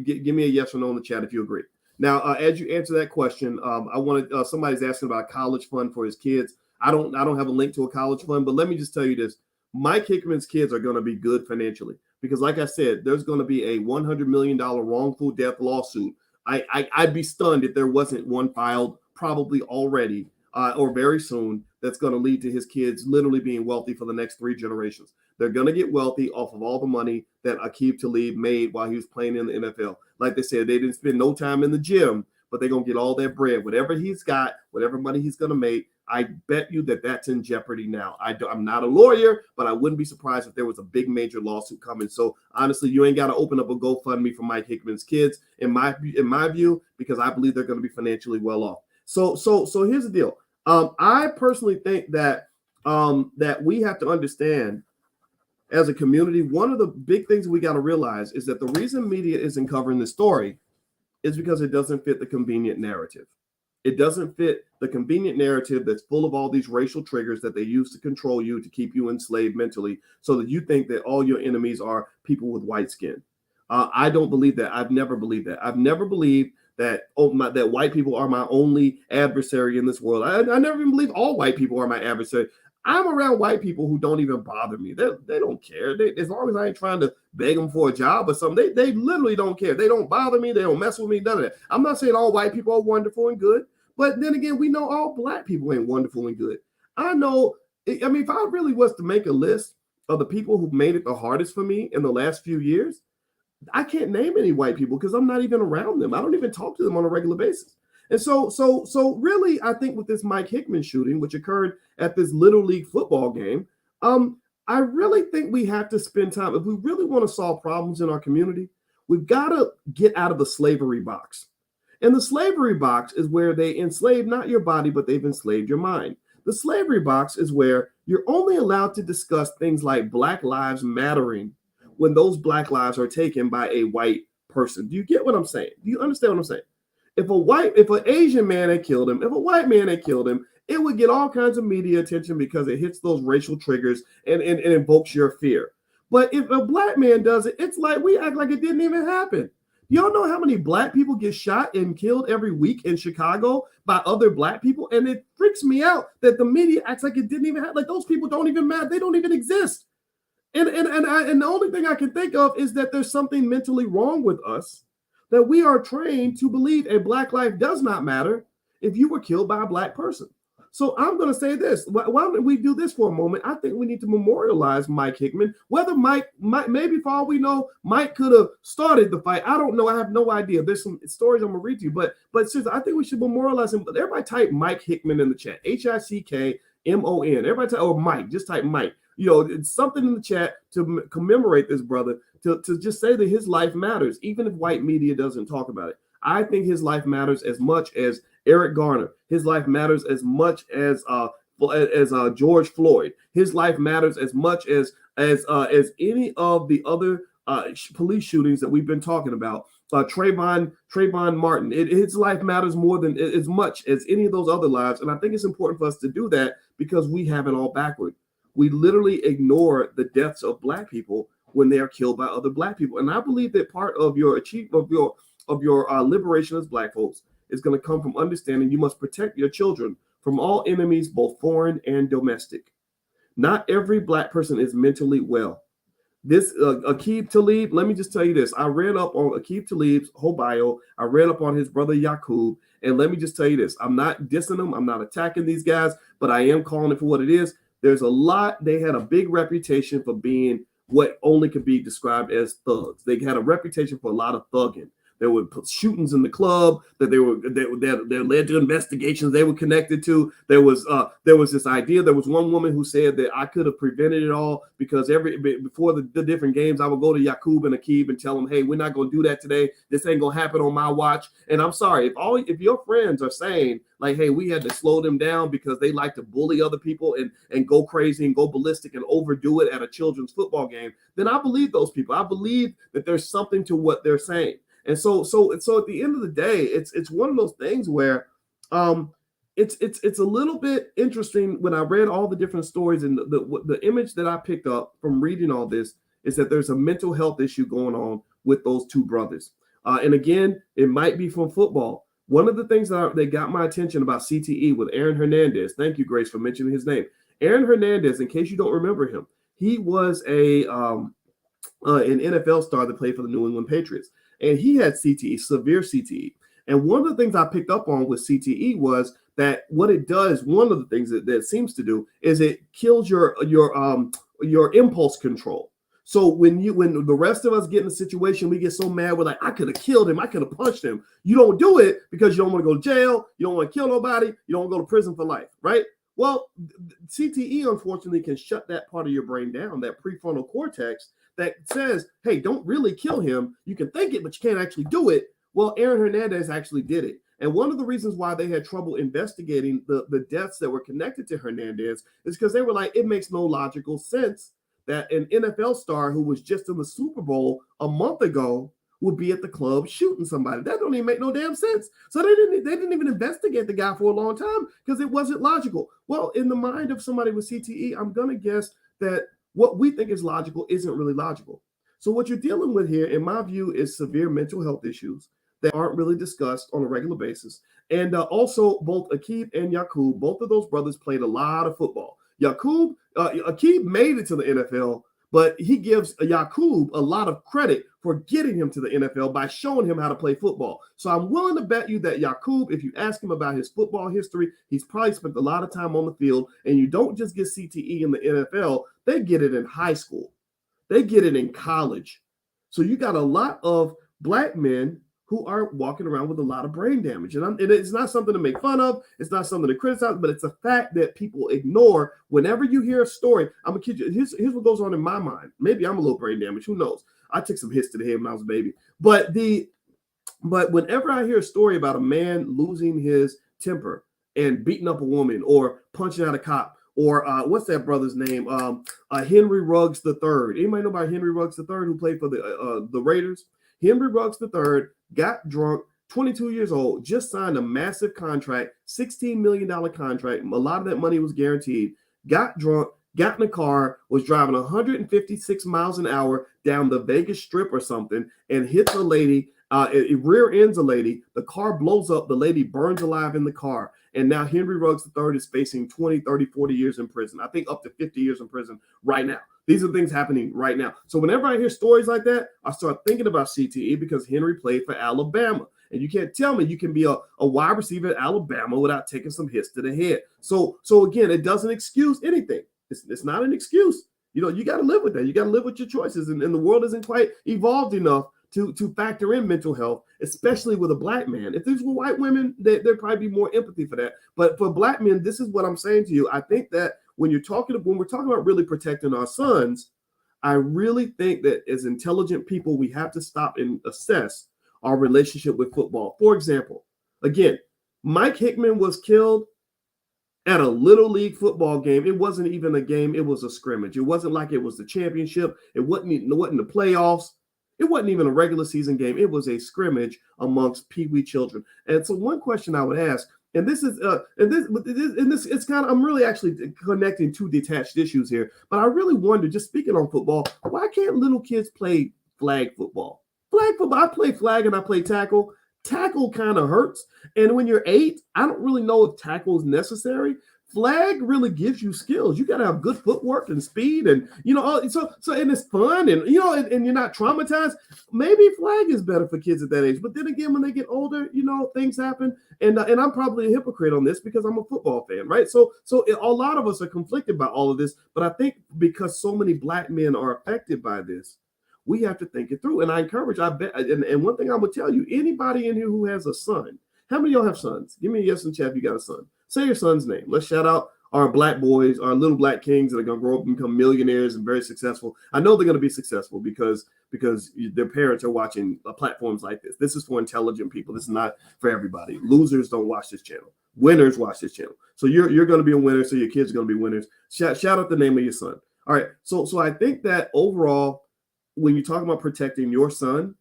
S1: Give me a yes or no in the chat if you agree. Now, as you answer that question, I want to. Somebody's asking about a college fund for his kids. I don't have a link to a college fund, but let me just tell you this: Mike Hickmon's kids are going to be good financially because, like I said, there's going to be a $100 million wrongful death lawsuit. I'd be stunned if there wasn't one filed probably already or very soon that's going to lead to his kids literally being wealthy for the next 3 generations. They're going to get wealthy off of all the money that Aqib Talib made while he was playing in the NFL. Like they said, they didn't spend no time in the gym, but they're going to get all that bread. Whatever he's got, whatever money he's going to make, I bet you that that's in jeopardy now. I'm not a lawyer, but I wouldn't be surprised if there was a big major lawsuit coming. So honestly, you ain't got to open up a GoFundMe for Mike Hickmon's kids, in my view, because I believe they're going to be financially well off. So here's the deal. I personally think that that we have to understand as a community, one of the big things we got to realize is that the reason media isn't covering this story is because it doesn't fit the convenient narrative. It doesn't fit the convenient narrative that's full of all these racial triggers that they use to control you, to keep you enslaved mentally, so that you think that all your enemies are people with white skin. I don't believe that. I've never believed that. I've never believed that that white people are my only adversary in this world. I never even believe all white people are my adversary. I'm around white people who don't even bother me. They don't care. As long as I ain't trying to beg them for a job or something, they literally don't care. They don't bother me. They don't mess with me. None of that. I'm not saying all white people are wonderful and good, but then again, we know all black people ain't wonderful and good. I know. I mean, if I really was to make a list of the people who made it the hardest for me in the last few years, I can't name any white people because I'm not even around them. I don't even talk to them on a regular basis. And so really, I think with this Mike Hickmon shooting, which occurred at this Little League football game, I really think we have to spend time. If we really want to solve problems in our community, we've got to get out of the slavery box. And the slavery box is where they enslave not your body, but they've enslaved your mind. The slavery box is where you're only allowed to discuss things like Black Lives Mattering when those Black lives are taken by a white person. Do you get what I'm saying? Do you understand what I'm saying? If an Asian man had killed him, if a white man had killed him, it would get all kinds of media attention because it hits those racial triggers and invokes your fear. But if a black man does it, it's like we act like it didn't even happen. Y'all know how many black people get shot and killed every week in Chicago by other black people? And it freaks me out that the media acts like it didn't even happen. Like those people don't even matter. They don't even exist. And the only thing I can think of is that there's something mentally wrong with us, that we are trained to believe a black life does not matter if you were killed by a black person. So I'm going to say this. Why don't we do this for a moment? I think we need to memorialize Mike Hickmon. Whether Mike, maybe for all we know, Mike could have started the fight. I don't know. I have no idea. There's some stories I'm going to read to you. But seriously, I think we should memorialize him. Everybody type Mike Hickmon in the chat. Hickmon. Everybody type, or Mike. Just type Mike. You know, it's something in the chat to commemorate this brother, to just say that his life matters, even if white media doesn't talk about it. I think his life matters as much as Eric Garner. His life matters as much as George Floyd. His life matters as much as any of the other police shootings that we've been talking about. Trayvon Martin. His life matters more than as much as any of those other lives. And I think it's important for us to do that because we have it all backward. We literally ignore the deaths of black people when they are killed by other black people. And I believe that part of your achievement of your liberation as black folks is going to come from understanding you must protect your children from all enemies, both foreign and domestic. Not every black person is mentally well. This Aqib Talib, let me just tell you this. I read up on Aqib Talib's whole bio. I read up on his brother Yaqub. And let me just tell you this. I'm not dissing them. I'm not attacking these guys, but I am calling it for what it is. There's a lot. They had a big reputation for being what only could be described as thugs. They had a reputation for a lot of thugging. There were shootings in the club that that led to investigations they were connected to. There was this idea. There was one woman who said that I could have prevented it all because before the different games, I would go to Yaqub and Aqib and tell them, hey, we're not going to do that today. This ain't going to happen on my watch. And I'm sorry, if your friends are saying like, hey, we had to slow them down because they like to bully other people and go crazy and go ballistic and overdo it at a children's football game, then I believe those people. I believe that there's something to what they're saying. And so at the end of the day, it's one of those things where it's a little bit interesting when I read all the different stories, and the image that I picked up from reading all this is that there's a mental health issue going on with those two brothers. And again, it might be from football. One of the things that got my attention about CTE with Aaron Hernandez. Thank you, Grace, for mentioning his name. Aaron Hernandez, in case you don't remember him, he was an NFL star that played for the New England Patriots. And he had CTE, severe CTE. And one of the things I picked up on with CTE was that what it does, one of the things that it seems to do is it kills your impulse control. So when the rest of us get in a situation, we get so mad, we're like, I could have killed him, I could have punched him. You don't do it because you don't want to go to jail, you don't want to kill nobody, you don't want to go to prison for life, right? Well, CTE, unfortunately, can shut that part of your brain down, that prefrontal cortex that says, hey, don't really kill him. You can think it, but you can't actually do it. Well, Aaron Hernandez actually did it. And one of the reasons why they had trouble investigating the deaths that were connected to Hernandez is because they were like, it makes no logical sense that an NFL star who was just in the Super Bowl a month ago would be at the club shooting somebody. That don't even make no damn sense. So they didn't even investigate the guy for a long time because it wasn't logical. Well, in the mind of somebody with CTE, I'm going to guess that what we think is logical isn't really logical. So what you're dealing with here, in my view, is severe mental health issues that aren't really discussed on a regular basis. And also, both Aqib and Yaqub, both of those brothers played a lot of football. Aqib made it to the NFL, but he gives Yaqub a lot of credit for getting him to the NFL by showing him how to play football. So I'm willing to bet you that Yaqub, if you ask him about his football history, he's probably spent a lot of time on the field. And you don't just get CTE in the NFL, they get it in high school. They get it in college. So you got a lot of black men who are walking around with a lot of brain damage. And it's not something to make fun of. It's not something to criticize, but it's a fact that people ignore. Whenever you hear a story, I'm going to kid you. Here's what goes on in my mind. Maybe I'm a little brain damaged. Who knows? I took some hits to the head when I was a baby. But whenever I hear a story about a man losing his temper and beating up a woman or punching out a cop, or what's that brother's name? Henry Ruggs III. Anybody know about Henry Ruggs III, who played for the Raiders? Henry Ruggs III got drunk, 22 years old, just signed a massive contract, $16 million contract. A lot of that money was guaranteed. Got drunk, got in a car, was driving 156 miles an hour down the Vegas Strip or something, and hits a lady. It rear ends a lady. The car blows up. The lady burns alive in the car. And now Henry Ruggs III is facing 20, 30, 40 years in prison. I think up to 50 years in prison right now. These are things happening right now. So whenever I hear stories like that, I start thinking about CTE because Henry played for Alabama. And you can't tell me you can be a wide receiver at Alabama without taking some hits to the head. So again, it doesn't excuse anything. It's not an excuse. You got to live with that. You got to live with your choices. And the world isn't quite evolved enough to factor in mental health, especially with a black man. If these were white women, there'd probably be more empathy for that. But for black men, this is what I'm saying to you. I think that when we're talking about really protecting our sons, I really think that as intelligent people, we have to stop and assess our relationship with football. For example, again, Mike Hickmon was killed at a little league football game. It wasn't even a game. It was a scrimmage. It wasn't like it was the championship. It wasn't the playoffs. It wasn't even a regular season game. It was a scrimmage amongst peewee children. And so one question I would ask, and this is it's kind of, I'm really actually connecting two detached issues here, but I really wonder, just speaking on football, why can't little kids play flag football? Flag football, I play flag and I play tackle. Tackle kind of hurts. And when you're 8, I don't really know if tackle is necessary. Flag really gives you skills. You got to have good footwork and speed, and so and it's fun, and and you're not traumatized. Maybe flag is better for kids at that age. But then again, when they get older, things happen, and I'm probably a hypocrite on this because I'm a football fan, right? So a lot of us are conflicted by all of this, but I think because so many black men are affected by this, we have to think it through. And I encourage, and one thing I would tell you, anybody in here who has a son, how many of y'all have sons? Give me a yes in chat if you got a son. Say your son's name. Let's shout out our black boys, our little black kings that are going to grow up and become millionaires and very successful. I know they're going to be successful because their parents are watching platforms like this. This is for intelligent people. This is not for everybody. Losers don't watch this channel. Winners watch this channel. So you're going to be a winner. So your kids are going to be winners. Shout out the name of your son. All right. So I think that overall, when you talk about protecting your son,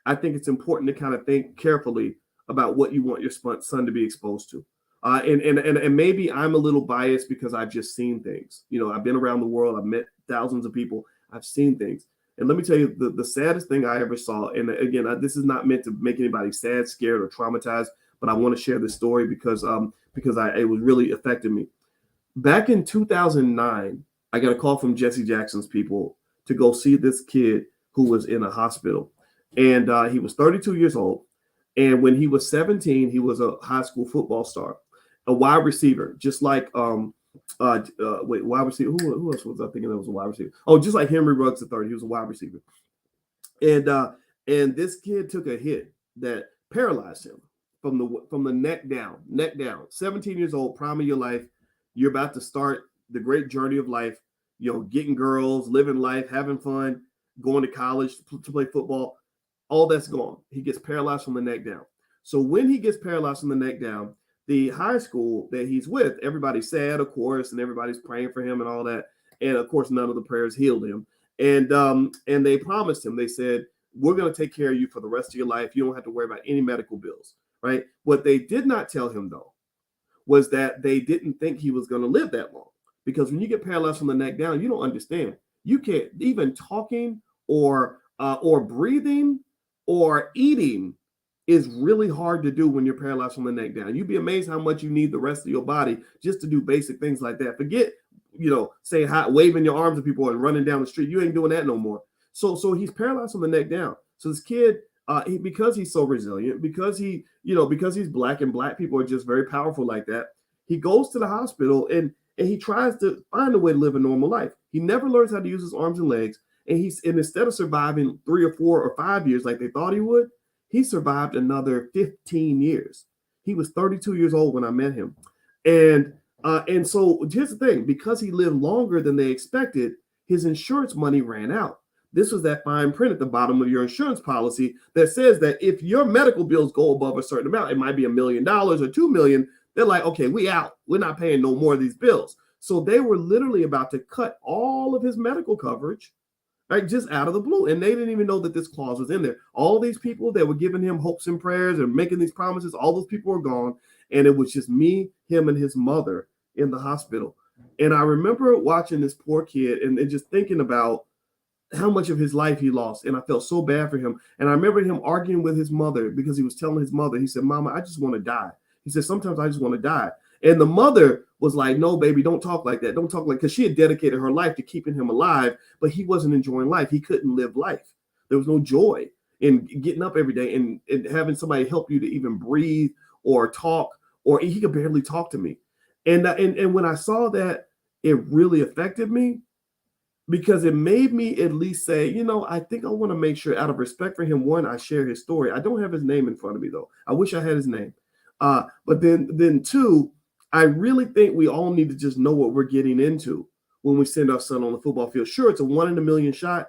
S1: I think it's important to kind of think carefully about what you want your son to be exposed to. And maybe I'm a little biased because I've just seen things. I've been around the world. I've met thousands of people. I've seen things. And let me tell you, the saddest thing I ever saw, and again, this is not meant to make anybody sad, scared, or traumatized, but I want to share this story because it was really affected me. Back in 2009, I got a call from Jesse Jackson's people to go see this kid who was in a hospital. And he was 32 years old. And when he was 17, he was a high school football star, a wide receiver, just like wide receiver. Who else was I thinking that was a wide receiver? Oh, just like Henry Ruggs III, he was a wide receiver. And this kid took a hit that paralyzed him from the neck down. 17 years old, prime of your life. You're about to start the great journey of life. Getting girls, living life, having fun, going to college to play football. All that's gone. He gets paralyzed from the neck down. So when he gets paralyzed from the neck down, the high school that he's with, everybody's sad, of course, and everybody's praying for him and all that. And of course, none of the prayers healed him. And they promised him, they said, we're going to take care of you for the rest of your life. You don't have to worry about any medical bills, right? What they did not tell him, though, was that they didn't think he was going to live that long. Because when you get paralyzed from the neck down, you don't understand. You can't even talking or breathing or eating is really hard to do when you're paralyzed from the neck down. You'd be amazed how much you need the rest of your body just to do basic things like that. Forget, saying hi, waving your arms at people and running down the street. You ain't doing that no more. So he's paralyzed from the neck down. So this kid, because he's so resilient, because because he's black and black people are just very powerful like that. He goes to the hospital and he tries to find a way to live a normal life. He never learns how to use his arms and legs. And instead of surviving 3 or 4 or 5 years like they thought he would, he survived another 15 years. He was 32 years old when I met him. And so here's the thing, because he lived longer than they expected, his insurance money ran out. This was that fine print at the bottom of your insurance policy that says that if your medical bills go above a certain amount, it might be $1 million or $2 million. They're like, okay, we out. We're not paying no more of these bills. So they were literally about to cut all of his medical coverage, right, just out of the blue. And they didn't even know that this clause was in there. All these people that were giving him hopes and prayers and making these promises, all those people were gone. And it was just me, him, and his mother in the hospital. And I remember watching this poor kid and just thinking about how much of his life he lost. And I felt so bad for him. And I remember him arguing with his mother because he was telling his mother, he said, Mama, I just want to die. He said, sometimes I just want to die. And the mother was like, no, baby, don't talk like that. Don't talk like, because she had dedicated her life to keeping him alive, but he wasn't enjoying life. He couldn't live life. There was no joy in getting up every day and having somebody help you to even breathe or talk, or he could barely talk to me. And when I saw that, it really affected me because it made me at least say, I think I want to make sure out of respect for him, one, I share his story. I don't have his name in front of me, though. I wish I had his name. But then two, I really think we all need to just know what we're getting into when we send our son on the football field. Sure, it's a 1 in a million shot,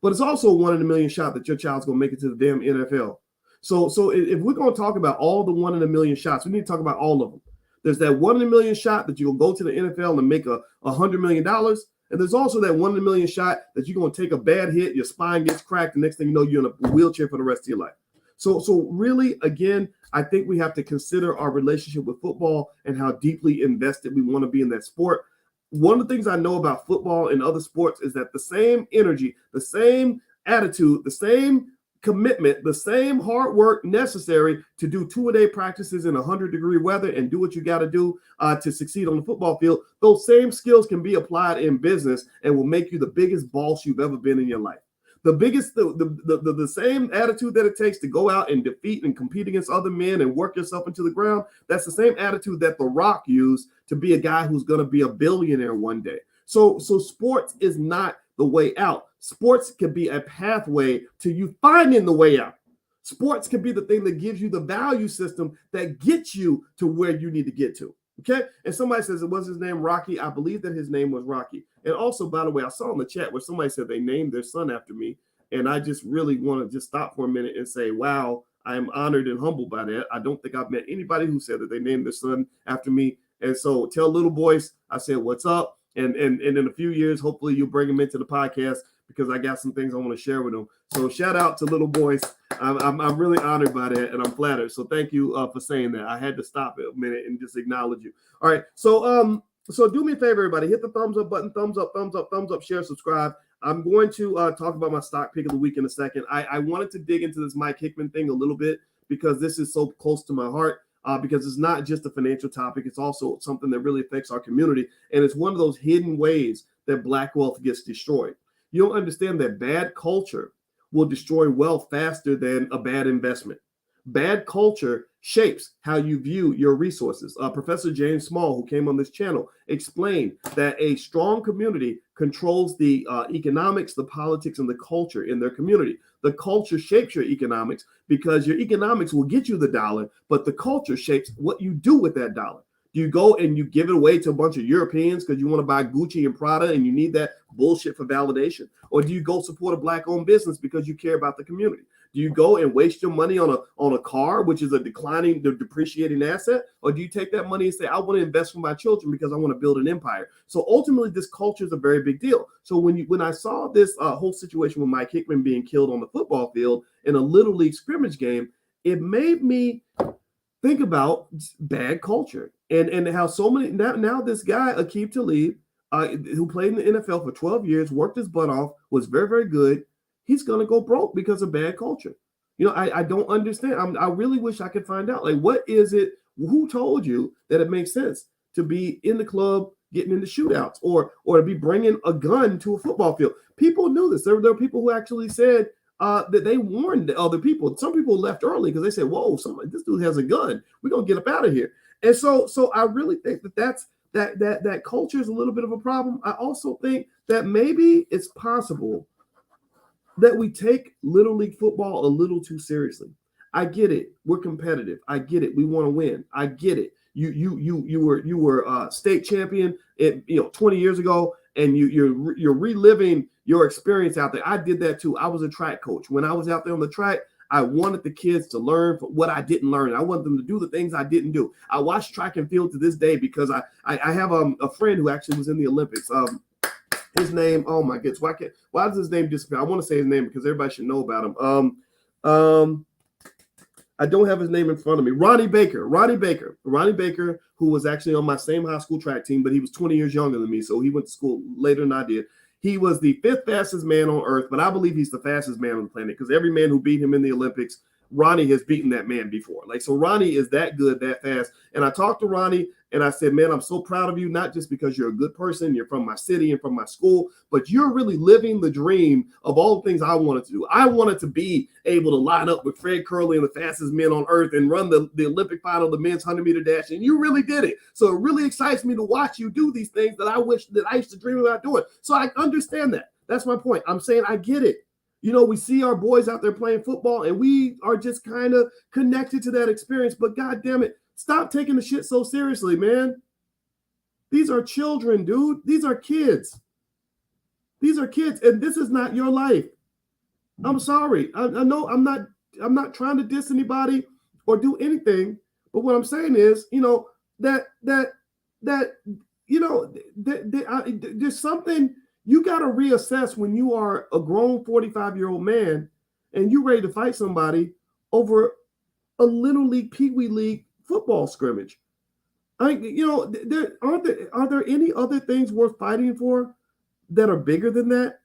S1: but it's also a 1 in a million shot that your child's going to make it to the damn NFL. So if we're going to talk about all the 1 in a million shots, we need to talk about all of them. There's that 1 in a million shot that you'll go to the NFL and make $100 million. And there's also that 1 in a million shot that you're going to take a bad hit, your spine gets cracked, the next thing you know, you're in a wheelchair for the rest of your life. So really, again, I think we have to consider our relationship with football and how deeply invested we want to be in that sport. One of the things I know about football and other sports is that the same energy, the same attitude, the same commitment, the same hard work necessary to do 2-a-day practices in 100-degree weather and do what you got to do to succeed on the football field, those same skills can be applied in business and will make you the biggest boss you've ever been in your life. The same attitude that it takes to go out and defeat and compete against other men and work yourself into the ground, that's the same attitude that The Rock used to be a guy who's going to be a billionaire one day. So sports is not the way out. Sports can be a pathway to you finding the way out. Sports can be the thing that gives you the value system that gets you to where you need to get to. Okay. And somebody says, it was his name Rocky. I believe that his name was Rocky. And also, by the way, I saw in the chat where somebody said they named their son after me. And I just really want to just stop for a minute and say, wow, I am honored and humbled by that. I don't think I've met anybody who said that they named their son after me. And so tell little boys, I said, what's up? And in a few years, hopefully you'll bring him into the podcast because I got some things I want to share with him. So shout out to little boys. I'm really honored by that, and I'm flattered. So thank you for saying that. I had to stop it a minute and just acknowledge you. All right. So do me a favor, everybody. Hit the thumbs up button. Thumbs up, share, subscribe. I'm going to talk about my stock pick of the week in a second. I wanted to dig into this Mike Hickmon thing a little bit because this is so close to my heart. Because it's not just a financial topic. It's also something that really affects our community. And it's one of those hidden ways that Black wealth gets destroyed. You don't understand that bad culture will destroy wealth faster than a bad investment. Bad culture shapes how you view your resources. Professor James Small, who came on this channel, explained that a strong community controls the economics, the politics, and the culture in their community. The culture shapes your economics because your economics will get you the dollar, but the culture shapes what you do with that dollar. Do you go and you give it away to a bunch of Europeans because you want to buy Gucci and Prada and you need that bullshit for validation? Or do you go support a Black-owned business because you care about the community? Do you go and waste your money on a car, which is a depreciating asset? Or do you take that money and say, I want to invest for my children because I want to build an empire? So ultimately, this culture is a very big deal. So when I saw this whole situation with Mike Hickmon being killed on the football field in a Little League scrimmage game, it made me think about bad culture and how so many now this guy, Aqib Talib, who played in the NFL for 12 years, worked his butt off, was very, very good. He's going to go broke because of bad culture. I don't understand. I really wish I could find out. Like, what is it? Who told you that it makes sense to be in the club getting into shootouts or to be bringing a gun to a football field? People knew this. There were people who actually said that they warned other people. Some people left early because they said, "Whoa, this dude has a gun. We're gonna get up out of here." And so I really think that culture is a little bit of a problem. I also think that maybe it's possible that we take Little League football a little too seriously. I get it. We're competitive. I get it. We want to win. I get it. You were state champion 20 years ago, and you're reliving your experience out there. I did that too. I was a track coach. When I was out there on the track, I wanted the kids to learn what I didn't learn. I wanted them to do the things I didn't do. I watch track and field to this day because I have a friend who actually was in the Olympics. His name, oh my goodness, why does his name disappear? I want to say his name because everybody should know about him. I don't have his name in front of me. Ronnie Baker, who was actually on my same high school track team, but he was 20 years younger than me, so he went to school later than I did. He was the 5th fastest man on earth, but I believe he's the fastest man on the planet because every man who beat him in the Olympics, Ronnie has beaten that man before. So Ronnie is that good, that fast. And I talked to Ronnie and I said, man, I'm so proud of you, not just because you're a good person, you're from my city and from my school, but you're really living the dream of all the things I wanted to do. I wanted to be able to line up with Fred Curley and the fastest men on earth and run the Olympic final, the men's 100-meter dash. And you really did it. So it really excites me to watch you do these things that I wish that I used to dream about doing. So I understand that. That's my point. I'm saying I get it. We see our boys out there playing football and we are just kind of connected to that experience. But God damn it, stop taking the shit so seriously, man. These are children, dude. These are kids. And this is not your life. I'm sorry. I know I'm not trying to diss anybody or do anything. But what I'm saying is, there's something. You got to reassess when you are a grown 45-year-old man and you're ready to fight somebody over a Little League, Pee Wee League football scrimmage. Are there any other things worth fighting for that are bigger than that?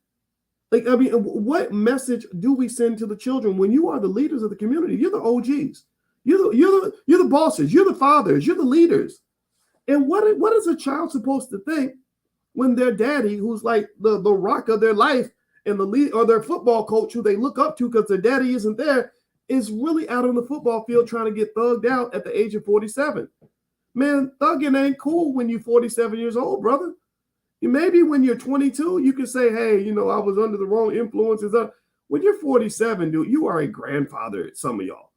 S1: What message do we send to the children when you are the leaders of the community? You're the OGs. You're the bosses. You're the fathers. You're the leaders. And what is a child supposed to think when their daddy, who's like the rock of their life and the lead, or their football coach who they look up to because their daddy isn't there, is really out on the football field trying to get thugged out at the age of 47? Man, thugging ain't cool when you're 47 years old, brother. Maybe when you're 22, you can say, hey, I was under the wrong influences. When you're 47, dude, you are a grandfather. Some of y'all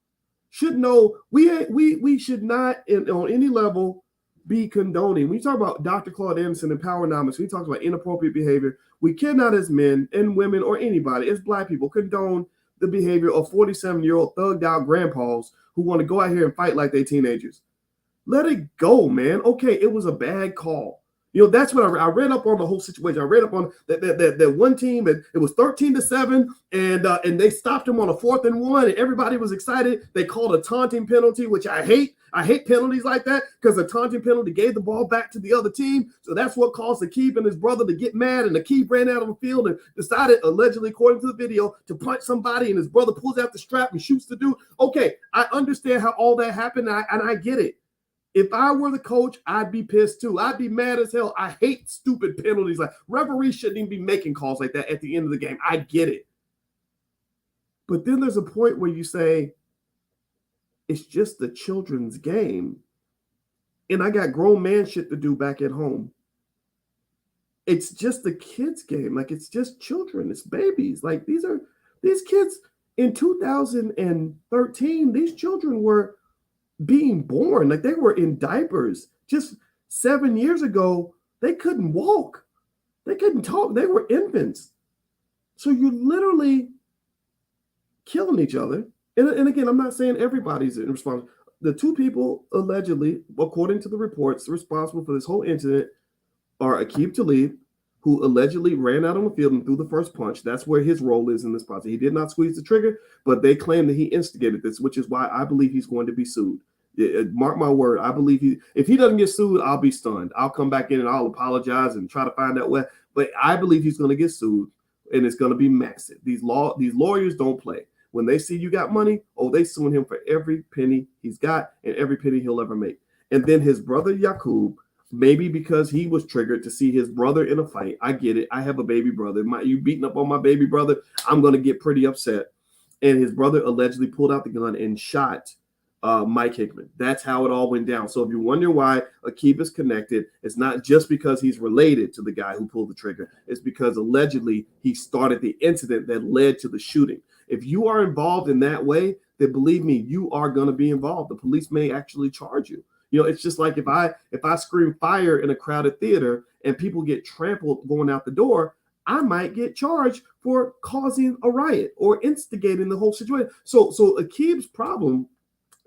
S1: should know we should not on any level be condoning. When you talk about Dr. Claude Anderson and Powernomics, we talk about inappropriate behavior. We cannot, as men and women or anybody, as Black people, condone the behavior of 47-year-old thugged out grandpas who want to go out here and fight like they're teenagers. Let it go, man. Okay, it was a bad call. That's what I read up on the whole situation. I read up on that one team, and it was 13-7, and they stopped him on a 4th and 1, and everybody was excited. They called a taunting penalty, which I hate. I hate penalties like that because the taunting penalty gave the ball back to the other team. So that's what caused Aqib and his brother to get mad, and Aqib ran out on the field and decided, allegedly, according to the video, to punch somebody, and his brother pulls out the strap and shoots the dude. Okay, I understand how all that happened, and I get it. If I were the coach, I'd be pissed too. I'd be mad as hell. I hate stupid penalties. Like, referees shouldn't even be making calls like that at the end of the game. I get it. But then there's a point where you say, it's just the children's game. And I got grown man shit to do back at home. It's just the kids' game. Like, it's just children. It's babies. Like, these kids in 2013, these children were being born. Like, they were in diapers. Just 7 years ago, they couldn't walk. They couldn't talk. They were infants. So you're literally killing each other. And again, I'm not saying everybody's responsible. The 2 people allegedly, according to the reports, responsible for this whole incident are Aqib Talib, who allegedly ran out on the field and threw the first punch. That's where his role is in this process. He did not squeeze the trigger, but they claim that he instigated this, which is why I believe he's going to be sued. Mark my word. I believe if he doesn't get sued, I'll be stunned. I'll come back in and I'll apologize and try to find out what. But I believe he's going to get sued, and it's going to be massive. These lawyers don't play. When they see you got money, oh, they suing him for every penny he's got and every penny he'll ever make. And then his brother Yakub, maybe because he was triggered to see his brother in a fight. I get it. I have a baby brother. You beating up on my baby brother, I'm going to get pretty upset. And his brother allegedly pulled out the gun and shot Mike Hickmon. That's how it all went down. So if you're wondering why Aqib is connected, it's not just because he's related to the guy who pulled the trigger. It's because allegedly he started the incident that led to the shooting. If you are involved in that way, then believe me, you are going to be involved. The police may actually charge you. You know, it's just like if I scream fire in a crowded theater and people get trampled going out the door, I might get charged for causing a riot or instigating the whole situation. So Aqib's problem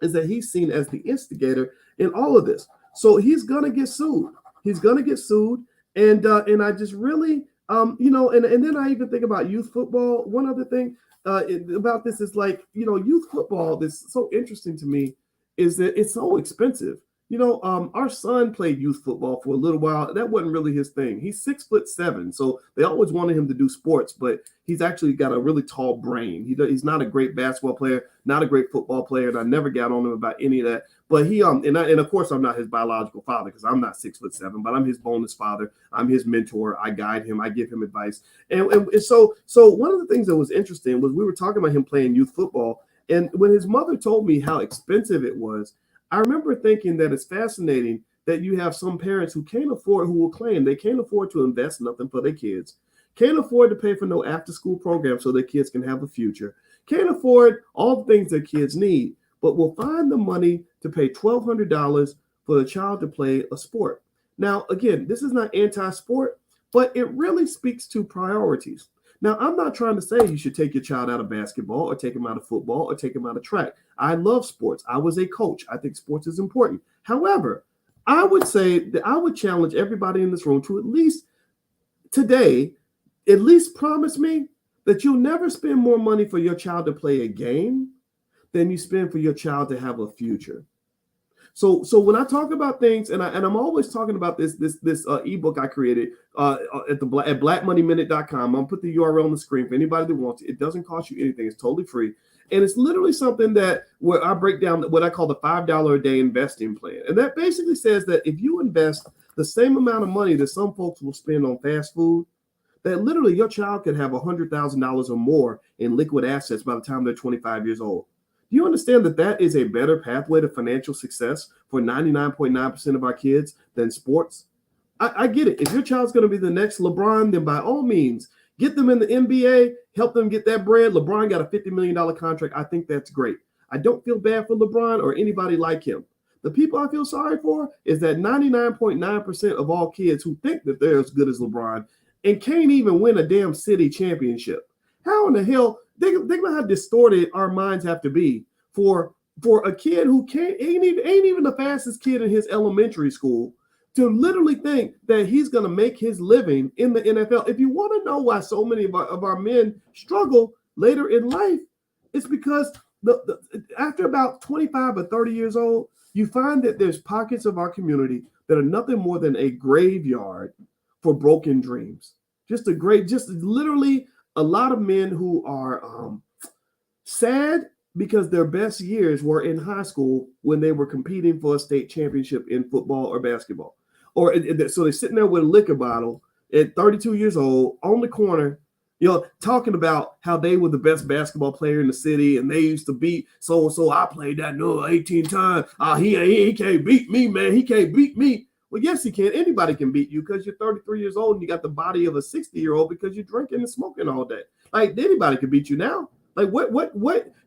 S1: is that he's seen as the instigator in all of this. So he's gonna get sued. He's gonna get sued. And I just really and then I even think about youth football. One other thing about this is like, youth football, this is so interesting to me, is that it's so expensive. Our son played youth football for a little while. That wasn't really his thing. He's 6'7", so they always wanted him to do sports, but he's actually got a really tall brain. He's not a great basketball player, not a great football player, and I never got on him about any of that. But he and of course I'm not his biological father because I'm not 6'7", but I'm his bonus father. I'm his mentor. I guide him. I give him advice. And so one of the things that was interesting was we were talking about him playing youth football, and when his mother told me how expensive it was, I remember thinking that it's fascinating that you have some parents who will claim they can't afford to invest nothing for their kids, can't afford to pay for no after-school program so their kids can have a future, can't afford all the things their kids need, but will find the money to pay $1,200 for the child to play a sport. Now, again, this is not anti-sport, but it really speaks to priorities. Now, I'm not trying to say you should take your child out of basketball or take him out of football or take him out of track. I love sports. I was a coach. I think sports is important. However, I would say that I would challenge everybody in this room to at least promise me that you'll never spend more money for your child to play a game than you spend for your child to have a future. So when I talk about things, and I'm always talking about this ebook I created at blackmoneyminute.com. I'm gonna put the URL on the screen for anybody that wants it. It doesn't cost you anything. It's totally free. And it's literally something where I break down what I call the $5 a day investing plan. And that basically says that if you invest the same amount of money that some folks will spend on fast food, that literally your child could have $100,000 or more in liquid assets by the time they're 25 years old. Do you understand that is a better pathway to financial success for 99.9% of our kids than sports? I get it. If your child's going to be the next LeBron, then by all means, get them in the NBA, help them get that bread. LeBron got a $50 million contract. I think that's great. I don't feel bad for LeBron or anybody like him. The people I feel sorry for is that 99.9% of all kids who think that they're as good as LeBron and can't even win a damn city championship. How in the hell? Think about how distorted our minds have to be for a kid who ain't even the fastest kid in his elementary school to literally think that he's going to make his living in the NFL. If you want to know why so many of our men struggle later in life, it's because after about 25 or 30 years old, you find that there's pockets of our community that are nothing more than a graveyard for broken dreams. Just literally a lot of men who are sad because their best years were in high school when they were competing for a state championship in football or basketball. So they're sitting there with a liquor bottle at 32 years old on the corner, talking about how they were the best basketball player in the city and they used to beat so I played that 18 times. He can't beat me, man. He can't beat me. Well, yes, he can. Anybody can beat you because you're 33 years old and you got the body of a 60-year-old because you're drinking and smoking all day. Like anybody can beat you now. Like what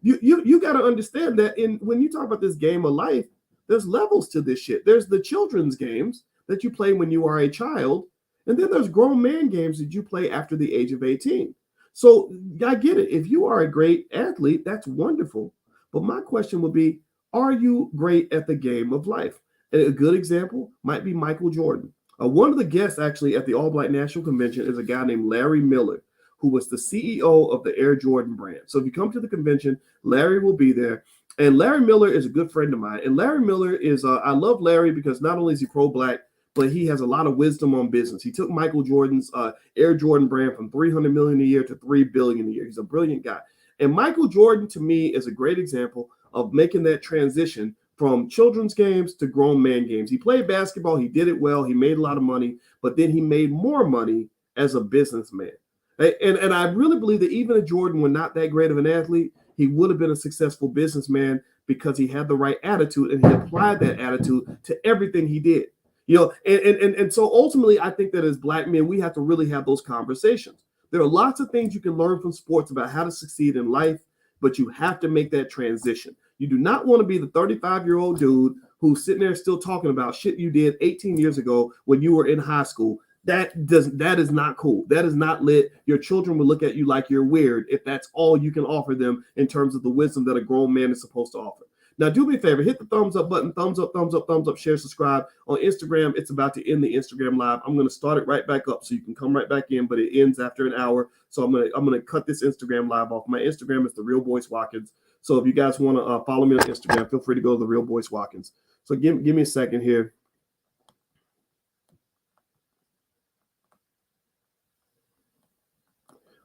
S1: you got to understand that when you talk about this game of life, there's levels to this shit. There's the children's games that you play when you are a child, and then there's grown man games that you play after the age of 18. So I get it. If you are a great athlete, that's wonderful. But my question would be, are you great at the game of life? And a good example might be Michael Jordan. One of the guests actually at the All Black National Convention is a guy named Larry Miller, who was the CEO of the Air Jordan brand. So if you come to the convention, Larry will be there. And Larry Miller is a good friend of mine. And Larry Miller is, I love Larry because not only is he pro-Black, but he has a lot of wisdom on business. He took Michael Jordan's Air Jordan brand from $300 million a year to $3 billion a year. He's a brilliant guy. And Michael Jordan, to me, is a great example of making that transition from children's games to grown man games. He played basketball. He did it well. He made a lot of money, but then he made more money as a businessman. And I really believe that even if Jordan were not that great of an athlete, he would have been a successful businessman because he had the right attitude and he applied that attitude to everything he did. And so ultimately, I think that as Black men, we have to really have those conversations. There are lots of things you can learn from sports about how to succeed in life, but you have to make that transition. You do not want to be the 35-year-old dude who's sitting there still talking about shit you did 18 years ago when you were in high school. That is not cool. That is not lit. Your children will look at you like you're weird if that's all you can offer them in terms of the wisdom that a grown man is supposed to offer. Now, do me a favor, hit the thumbs up button, thumbs up, share, subscribe. On Instagram, it's about to end the Instagram live. I'm going to start it right back up so you can come right back in, but it ends after an hour. So I'm going to cut this Instagram live off. My Instagram is The Real Boyce Watkins. So if you guys want to follow me on Instagram, feel free to go to The Real Boyce Watkins. So give me a second here.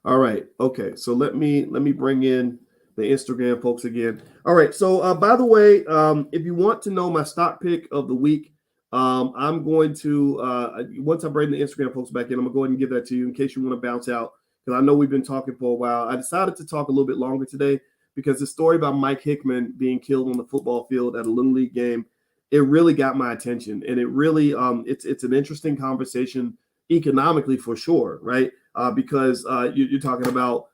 S1: All right. Okay. So let me bring in the Instagram folks again. All right. So by the way, if you want to know my stock pick of the week, I'm going to once I bring the Instagram folks back in, I'm gonna go ahead and give that to you in case you want to bounce out, because I know we've been talking for a while. I decided to talk a little bit longer today because the story about Mike Hickmon being killed on the football field at a Little League game, it really got my attention, and it really it's an interesting conversation economically for sure, right? Because you're talking about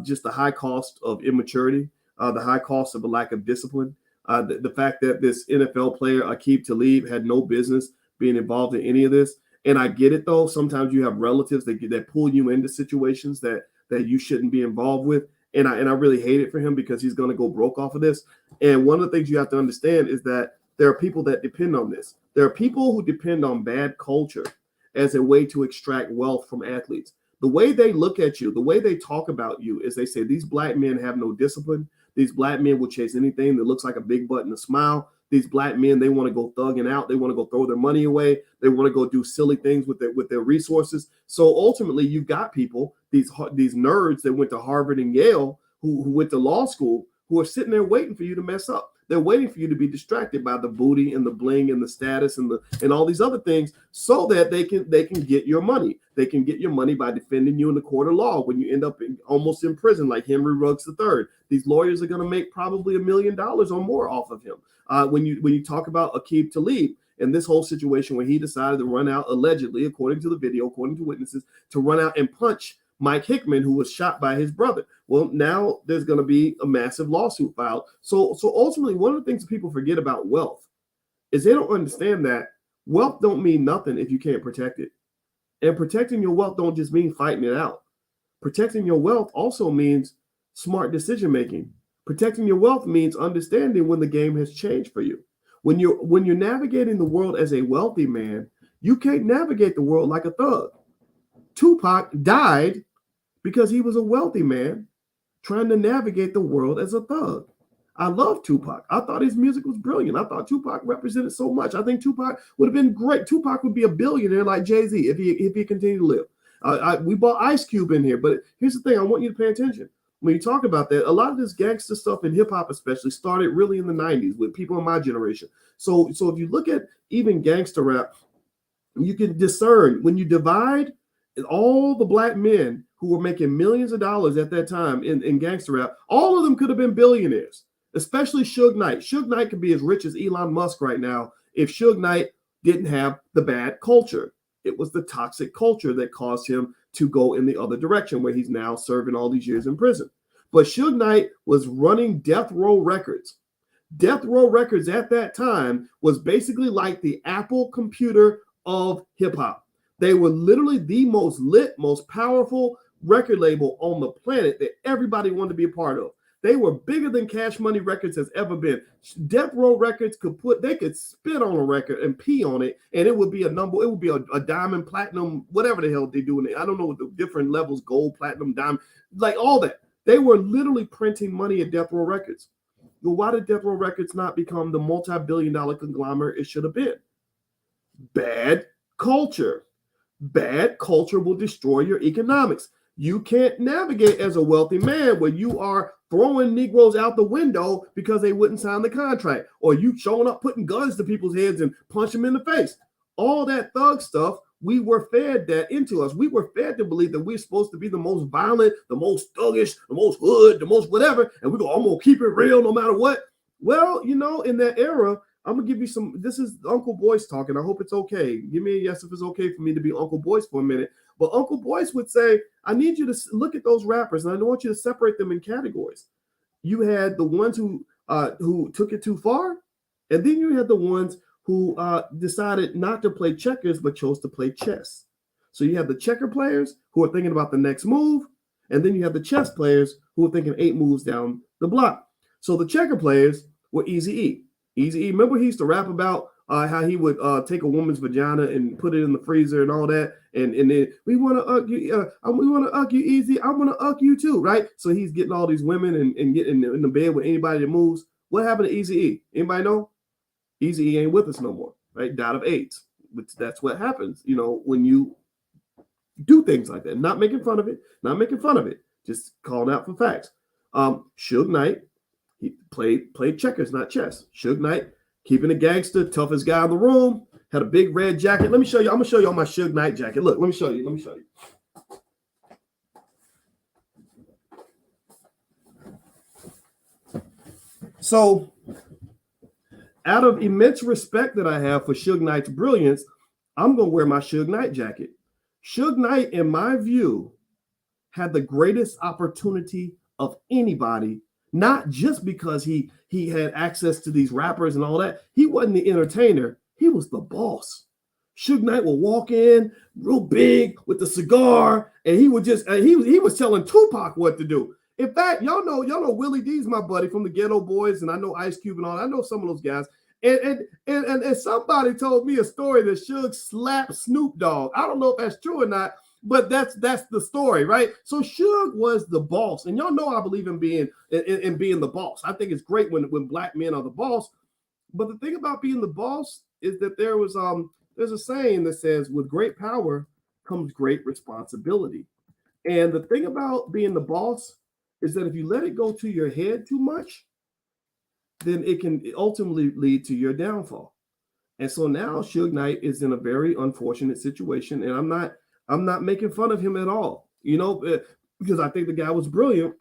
S1: just the high cost of immaturity, the high cost of a lack of discipline, the fact that this NFL player, Aqib Talib, had no business being involved in any of this. And I get it, though. Sometimes you have relatives that pull you into situations that you shouldn't be involved with. And I really hate it for him because he's going to go broke off of this. And one of the things you have to understand is that there are people that depend on this. There are people who depend on bad culture as a way to extract wealth from athletes. The way they look at you, the way they talk about you is they say these Black men have no discipline. These Black men will chase anything that looks like a big butt and a smile. These Black men, they want to go thugging out. They want to go throw their money away. They want to go do silly things with their resources. So ultimately, you've got people, these nerds that went to Harvard and Yale, who went to law school, who are sitting there waiting for you to mess up. They're waiting for you to be distracted by the booty and the bling and the status and all these other things so that they can get your money. They can get your money by defending you in the court of law when you end up almost in prison like Henry Ruggs III. These lawyers are going to make probably $1 million or more off of him. When you talk about Aqib Talib and this whole situation where he decided to run out, allegedly, according to the video, according to witnesses, to run out and punch Mike Hickmon, who was shot by his brother. Well, now there's going to be a massive lawsuit filed. So ultimately, one of the things that people forget about wealth is they don't understand that wealth don't mean nothing if you can't protect it. And protecting your wealth don't just mean fighting it out. Protecting your wealth also means smart decision making. Protecting your wealth means understanding when the game has changed for you. When you're navigating the world as a wealthy man, you can't navigate the world like a thug. Tupac died because he was a wealthy man trying to navigate the world as a thug. I love Tupac. I thought his music was brilliant. I thought Tupac represented so much. I think Tupac would have been great. Tupac would be a billionaire like Jay-Z if he continued to live. We bought Ice Cube in here, but here's the thing. I want you to pay attention. When you talk about that, a lot of this gangster stuff in hip-hop especially started really in the 90s with people in my generation. So if you look at even gangster rap, you can discern when you divide all the Black men who were making millions of dollars at that time in gangster rap, all of them could have been billionaires, especially Suge Knight. Suge Knight could be as rich as Elon Musk right now if Suge Knight didn't have the bad culture. It was the toxic culture that caused him to go in the other direction, where he's now serving all these years in prison. But Suge Knight was running Death Row Records. Death Row Records at that time was basically like the Apple computer of hip-hop. They were literally the most lit, most powerful record label on the planet that everybody wanted to be a part of. They were bigger than Cash Money Records has ever been. Death Row Records they could spit on a record and pee on it, and it would be a number. It would be a diamond, platinum, whatever the hell they do. I don't know what the different levels, gold, platinum, diamond, like all that. They were literally printing money at Death Row Records. Well, why did Death Row Records not become the multi-billion-dollar conglomerate it should have been? Bad culture. Bad culture will destroy your economics. You can't navigate as a wealthy man when you are throwing Negroes out the window because they wouldn't sign the contract, or you showing up putting guns to people's heads and punch them in the face. All that thug stuff, we were fed that into us. We were fed to believe that we're supposed to be the most violent, the most thuggish, the most hood, the most whatever, and I'm going to keep it real no matter what. Well, in that era, I'm going to give you some, this is Uncle Boyce talking. I hope it's okay. Give me a yes if it's okay for me to be Uncle Boyce for a minute. But Uncle Boyce would say, I need you to look at those rappers, and I want you to separate them in categories. You had the ones who took it too far, and then you had the ones who decided not to play checkers but chose to play chess. So you have the checker players who are thinking about the next move, and then you have the chess players who are thinking 8 moves down the block. So the checker players were Eazy-E. Eazy-E, remember he used to rap about how he would take a woman's vagina and put it in the freezer and all that, and then we want to uck you, we want to uck you, Easy. I want to uck you too, right? So he's getting all these women and getting in the bed with anybody that moves. What happened to Eazy-E? Anybody know? Eazy-E ain't with us no more, right? Died of AIDS. That's what happens, when you do things like that. Not making fun of it, just calling out for facts. Suge Knight, he played checkers, not chess. Suge Knight, keeping a gangster, toughest guy in the room, had a big red jacket. Let me show you. I'm gonna show you all my Suge Knight jacket. Look, let me show you. So, out of immense respect that I have for Suge Knight's brilliance, I'm gonna wear my Suge Knight jacket. Suge Knight, in my view, had the greatest opportunity of anybody. Not just because he had access to these rappers and all that. He wasn't the entertainer. He was the boss. Suge Knight would walk in real big with the cigar, and he would just he was telling Tupac what to do. In fact, y'all know Willie D's my buddy from the Ghetto Boys, and I know Ice Cube and all. I know some of those guys. And somebody told me a story that Suge slapped Snoop Dogg. I don't know if that's true or not. But that's the story, right? So Suge was the boss, and y'all know I believe in being the boss. I think it's great when black men are the boss. But the thing about being the boss is that there's a saying that says, "With great power comes great responsibility." And the thing about being the boss is that if you let it go to your head too much, then it can ultimately lead to your downfall. And so now Suge Knight is in a very unfortunate situation, and I'm not making fun of him at all, because I think the guy was brilliant.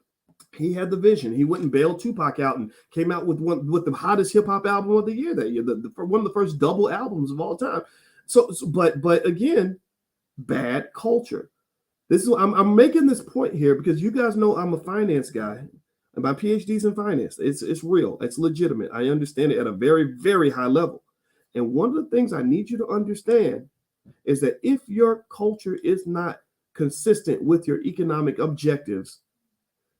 S1: He had the vision. He wouldn't bail Tupac out and came out with the hottest hip hop album of the year that year, one of the first double albums of all time. But again, bad culture. This is I'm making this point here because you guys know I'm a finance guy, and my PhD's in finance. It's real. It's legitimate. I understand it at a very, very high level. And one of the things I need you to understand is that if your culture is not consistent with your economic objectives,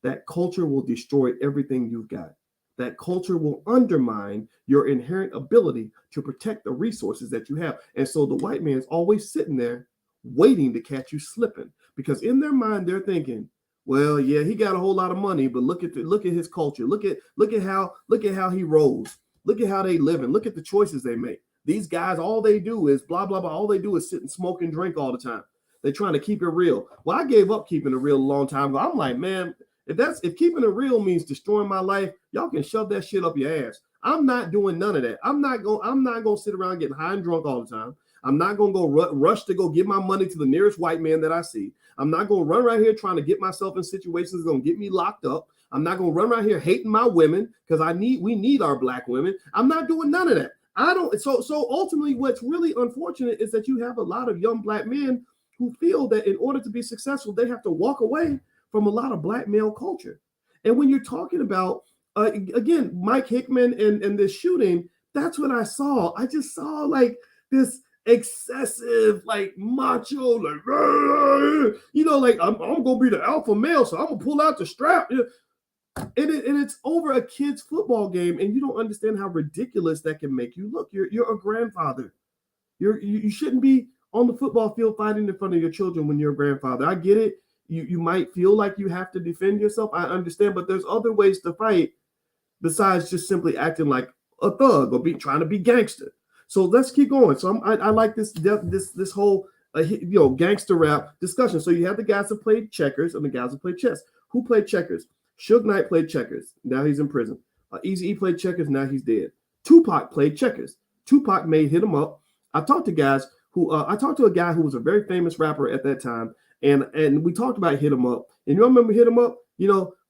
S1: that culture will destroy everything you've got. That culture will undermine your inherent ability to protect the resources that you have. And so the white man's always sitting there waiting to catch you slipping, because in their mind they're thinking, well, yeah, he got a whole lot of money, but look at his culture. Look at how he rolls. Look at how they live, and look at the choices they make. These guys, all they do is blah, blah, blah. All they do is sit and smoke and drink all the time. They're trying to keep it real. Well, I gave up keeping it real a long time ago. I'm like, man, if keeping it real means destroying my life, y'all can shove that shit up your ass. I'm not doing none of that. I'm not gonna sit around getting high and drunk all the time. I'm not gonna go rush to go give my money to the nearest white man that I see. I'm not gonna run right here trying to get myself in situations that's gonna get me locked up. I'm not gonna run right here hating my women because we need our black women. I'm not doing none of that. So ultimately, what's really unfortunate is that you have a lot of young black men who feel that in order to be successful, they have to walk away from a lot of black male culture. And when you're talking about, again, Mike Hickmon and this shooting, that's what I saw. I just saw like this excessive, like macho, like, like I'm going to be the alpha male, so I'm going to pull out the strap. And it's over a kid's football game, and you don't understand how ridiculous that can make you look. You're a grandfather. You shouldn't be on the football field fighting in front of your children when you're a grandfather. I get it. You might feel like you have to defend yourself. I understand, but there's other ways to fight besides just simply acting like a thug or trying to be gangster. So let's keep going. So I like this whole gangster rap discussion. So you have the guys that played checkers and the guys that played chess. Who played checkers? Suge Knight played checkers. Now he's in prison. Eazy-E played checkers. Now he's dead. Tupac played checkers. Tupac made Hit 'Em Up. I talked to a guy who was a very famous rapper at that time, and we talked about Hit 'Em Up. And you remember Hit 'Em Up?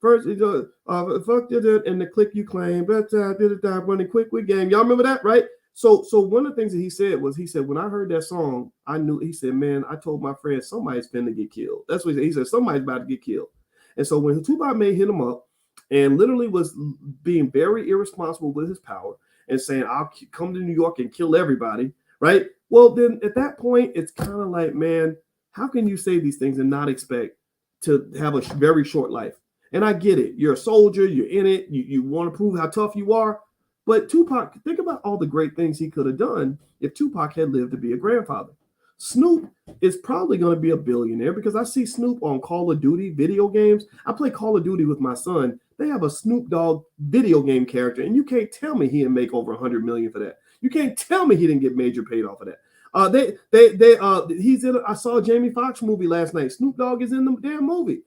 S1: First, fuck you and the click you claim, but running quick with game. Y'all remember that, right? So one of the things that he said, when I heard that song, I knew, he said, man, I told my friend somebody's finna get killed. That's what he said. He said, somebody's about to get killed. And so when Tupac made Hit 'Em Up and literally was being very irresponsible with his power and saying, I'll come to New York and kill everybody, right? Well, then at that point, it's kind of like, man, how can you say these things and not expect to have a very short life? And I get it. You're a soldier. You're in it. You want to prove how tough you are. But Tupac, think about all the great things he could have done if Tupac had lived to be a grandfather. Snoop is probably going to be a billionaire because I see Snoop on Call of Duty video games. I play Call of Duty with my son. They have a Snoop Dogg video game character, and you can't tell me he didn't make over $100 million for that. You can't tell me he didn't get major paid off of that. He's in. I saw a Jamie Foxx movie last night. Snoop Dogg is in the damn movie.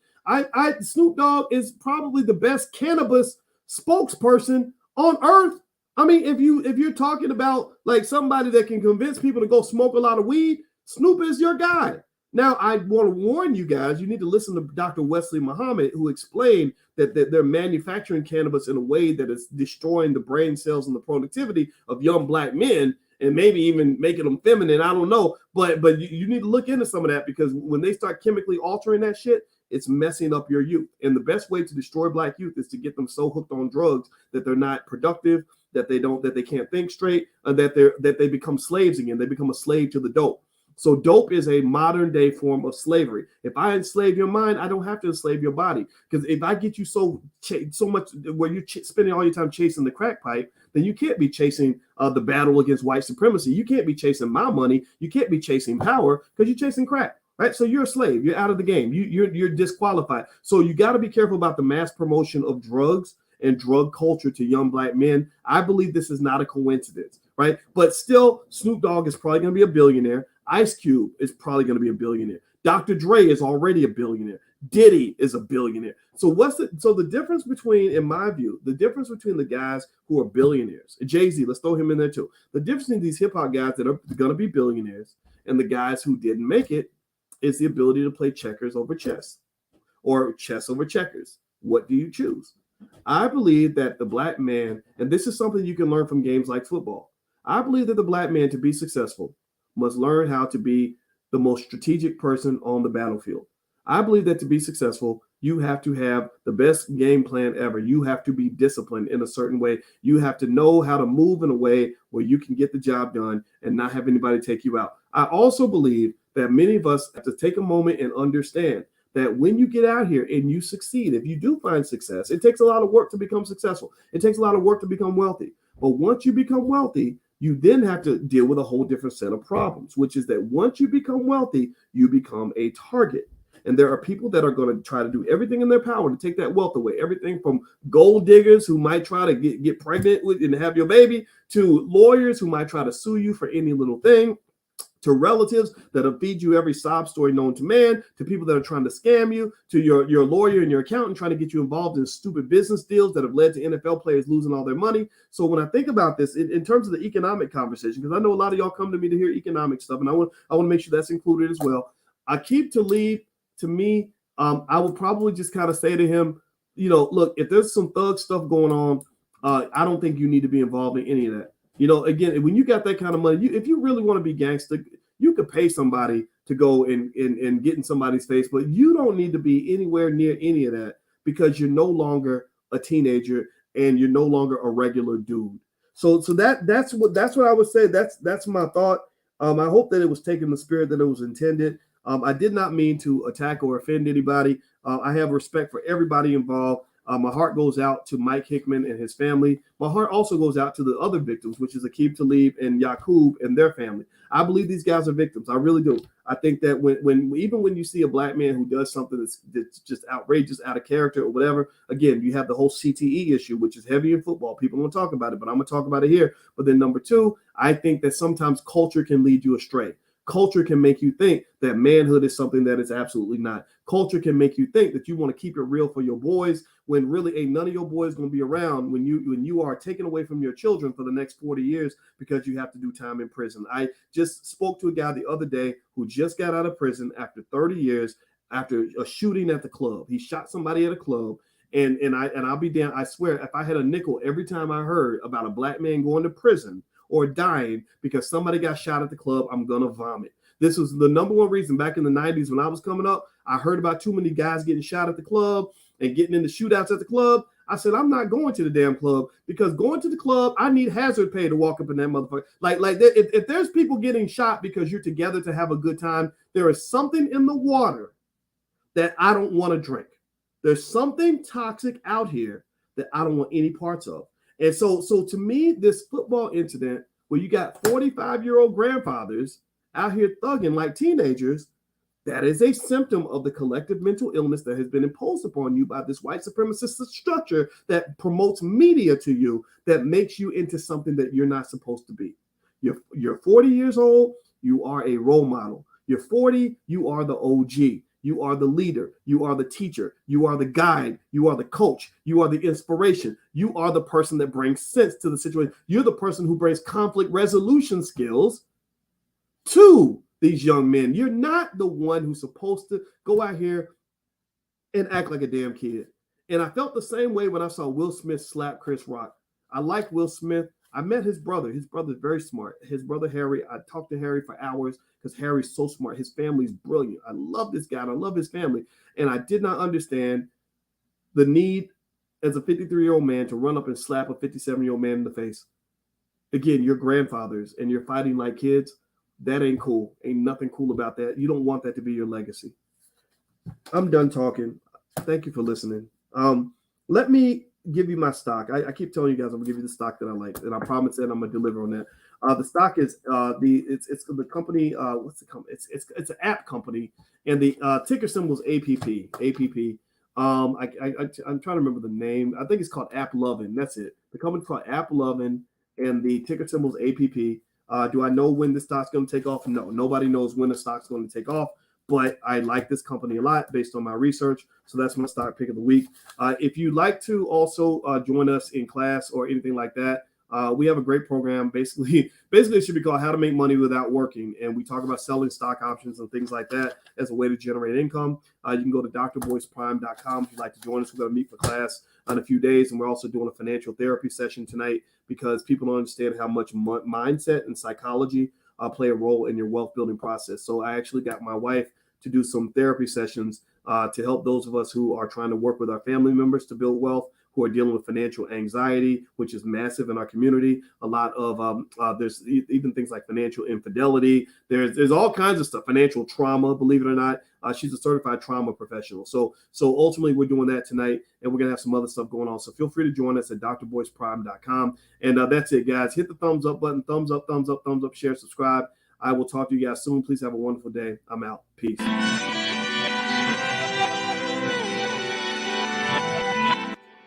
S1: Snoop Dogg is probably the best cannabis spokesperson on earth. I mean, if you're talking about like somebody that can convince people to go smoke a lot of weed, Snoop is your guy. Now, I want to warn you guys, you need to listen to Dr. Wesley Muhammad, who explained that they're manufacturing cannabis in a way that is destroying the brain cells and the productivity of young black men and maybe even making them feminine. I don't know. But you need to look into some of that, because when they start chemically altering that shit, it's messing up your youth. And the best way to destroy black youth is to get them so hooked on drugs that they're not productive, that they can't think straight, that they become slaves again. They become a slave to the dope. So dope is a modern day form of slavery. If I enslave your mind, I don't have to enslave your body. Because if I get you so much where you're spending all your time chasing the crack pipe, then you can't be chasing the battle against white supremacy. You can't be chasing my money. You can't be chasing power because you're chasing crack. Right? So you're a slave. You're out of the game. You're disqualified. So you got to be careful about the mass promotion of drugs and drug culture to young black men. I believe this is not a coincidence, right? But still, Snoop Dogg is probably going to be a billionaire. Ice Cube is probably going to be a billionaire. Dr. Dre is already a billionaire. Diddy is a billionaire. So the difference between, in my view, the difference between the guys who are billionaires, Jay-Z, let's throw him in there too. The difference in these hip hop guys that are going to be billionaires and the guys who didn't make it is the ability to play checkers over chess or chess over checkers. What do you choose? I believe that the black man, and this is something you can learn from games like football. I believe that the black man, to be successful, must learn how to be the most strategic person on the battlefield. I believe that to be successful, you have to have the best game plan ever. You have to be disciplined in a certain way. You have to know how to move in a way where you can get the job done and not have anybody take you out. I also believe that many of us have to take a moment and understand that when you get out here and you succeed, if you do find success, it takes a lot of work to become successful. It takes a lot of work to become wealthy. But once you become wealthy, you then have to deal with a whole different set of problems, which is that once you become wealthy, you become a target. And there are people that are going to try to do everything in their power to take that wealth away. Everything from gold diggers who might try to get pregnant with and have your baby, to lawyers who might try to sue you for any little thing, to relatives that'll feed you every sob story known to man, to people that are trying to scam you, to your lawyer and your accountant trying to get you involved in stupid business deals that have led to NFL players losing all their money. So when I think about this in terms of the economic conversation, because I know a lot of y'all come to me to hear economic stuff, and I want to make sure that's included as well. Aqib Talib, to me, I would probably just kind of say to him, look, if there's some thug stuff going on, I don't think you need to be involved in any of that. Again, when you got that kind of money, if you really want to be gangster, you could pay somebody to go and get in somebody's face, but you don't need to be anywhere near any of that because you're no longer a teenager and you're no longer a regular dude. So that's what I would say. That's my thought. I hope that it was taken in the spirit that it was intended. I did not mean to attack or offend anybody. I have respect for everybody involved. My heart goes out to Mike Hickmon and his family. My heart also goes out to the other victims, which is Aqib Talib and Yaqub and their family. I believe these guys are victims. I really do. I think that when you see a black man who does something that's just outrageous, out of character or whatever, again, you have the whole CTE issue, which is heavy in football. People don't talk about it, but I'm going to talk about it here. But then number two, I think that sometimes culture can lead you astray. Culture can make you think that manhood is something that is absolutely not. Culture can make you think that you want to keep it real for your boys when really ain't none of your boys going to be around when you are taken away from your children for the next 40 years because you have to do time in prison. I just spoke to a guy the other day who just got out of prison after 30 years after a shooting at the club. He shot somebody at a club. And I'll be damned. I swear, if I had a nickel every time I heard about a black man going to prison or dying because somebody got shot at the club, I'm gonna vomit. This was the number one reason back in the 90s when I was coming up. I heard about too many guys getting shot at the club and getting into shootouts at the club. I said, I'm not going to the damn club because going to the club, I need hazard pay to walk up in that motherfucker. If there's people getting shot because you're together to have a good time, there is something in the water that I don't want to drink. There's something toxic out here that I don't want any parts of. And so to me, this football incident where you got 45-year-old grandfathers out here thugging like teenagers, that is a symptom of the collective mental illness that has been imposed upon you by this white supremacist structure that promotes media to you that makes you into something that you're not supposed to be. You're 40 years old, you are a role model. You're 40, you are the OG. You are the leader. You are the teacher. You are the guide. You are the coach. You are the inspiration. You are the person that brings sense to the situation. You're the person who brings conflict resolution skills to these young men. You're not the one who's supposed to go out here and act like a damn kid. And I felt the same way when I saw Will Smith slap Chris Rock. I like Will Smith. I met his brother. His brother's very smart. His brother, Harry, I talked to Harry for hours because Harry's so smart. His family's brilliant. I love this guy. I love his family. And I did not understand the need as a 53-year-old man to run up and slap a 57-year-old man in the face. Again, you're grandfathers and you're fighting like kids. That ain't cool. Ain't nothing cool about that. You don't want that to be your legacy. I'm done talking. Thank you for listening. Let me give you my stock. I keep telling you guys I'm gonna give you the stock that I like, and I promise that I'm gonna deliver on that. The stock is it's the company. What's the company? It's an app company, and the ticker symbol is APP. I'm trying to remember the name. I think it's called App Lovin'. That's it. The company's called App Lovin', and the ticker symbol is APP. Do I know when the stock's going to take off? No, nobody knows when the stock's going to take off. But I like this company a lot based on my research. So that's my stock pick of the week. If you'd like to also join us in class or anything like that, we have a great program. Basically, it should be called How to Make Money Without Working. And we talk about selling stock options and things like that as a way to generate income. You can go to drboyceprime.com if you'd like to join us. We're going to meet for class in a few days. And we're also doing a financial therapy session tonight because people don't understand how much mindset and psychology play a role in your wealth building process. So I actually got my wife to do some therapy sessions to help those of us who are trying to work with our family members to build wealth, who are dealing with financial anxiety, which is massive in our community. A lot of there's even things like financial infidelity. There's all kinds of stuff, financial trauma, believe it or not. She's a certified trauma professional. So ultimately we're doing that tonight, and we're gonna have some other stuff going on. So feel free to join us at drboyceprime.com. And that's it, guys. Hit the thumbs up button, thumbs up, share, subscribe. I will talk to you guys soon. Please have a wonderful day. I'm out. Peace.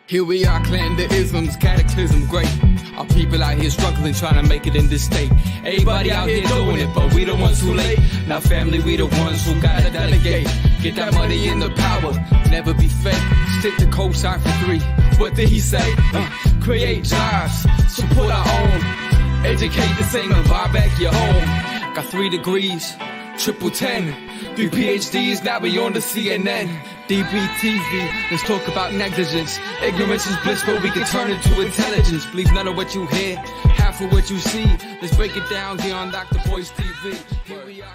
S2: Here we are, clan the isms, cataclysm, great. Our people out here struggling, trying to make it in this state. Everybody out here doing it, but we the ones who late. Now family, we the ones who gotta delegate. Get that money in the power, never be fake. Stick to co-sign for 3. What did he say? Create jobs, support our own. Educate the same and buy back your home. Got 3 degrees, triple 10. 3 PhDs, now we on the CNN. DBTV, let's talk about negligence. Ignorance is bliss, but we can turn it to intelligence. Believe none of what you hear, half of what you see. Let's break it down here on Dr. Boyce TV. Here we are.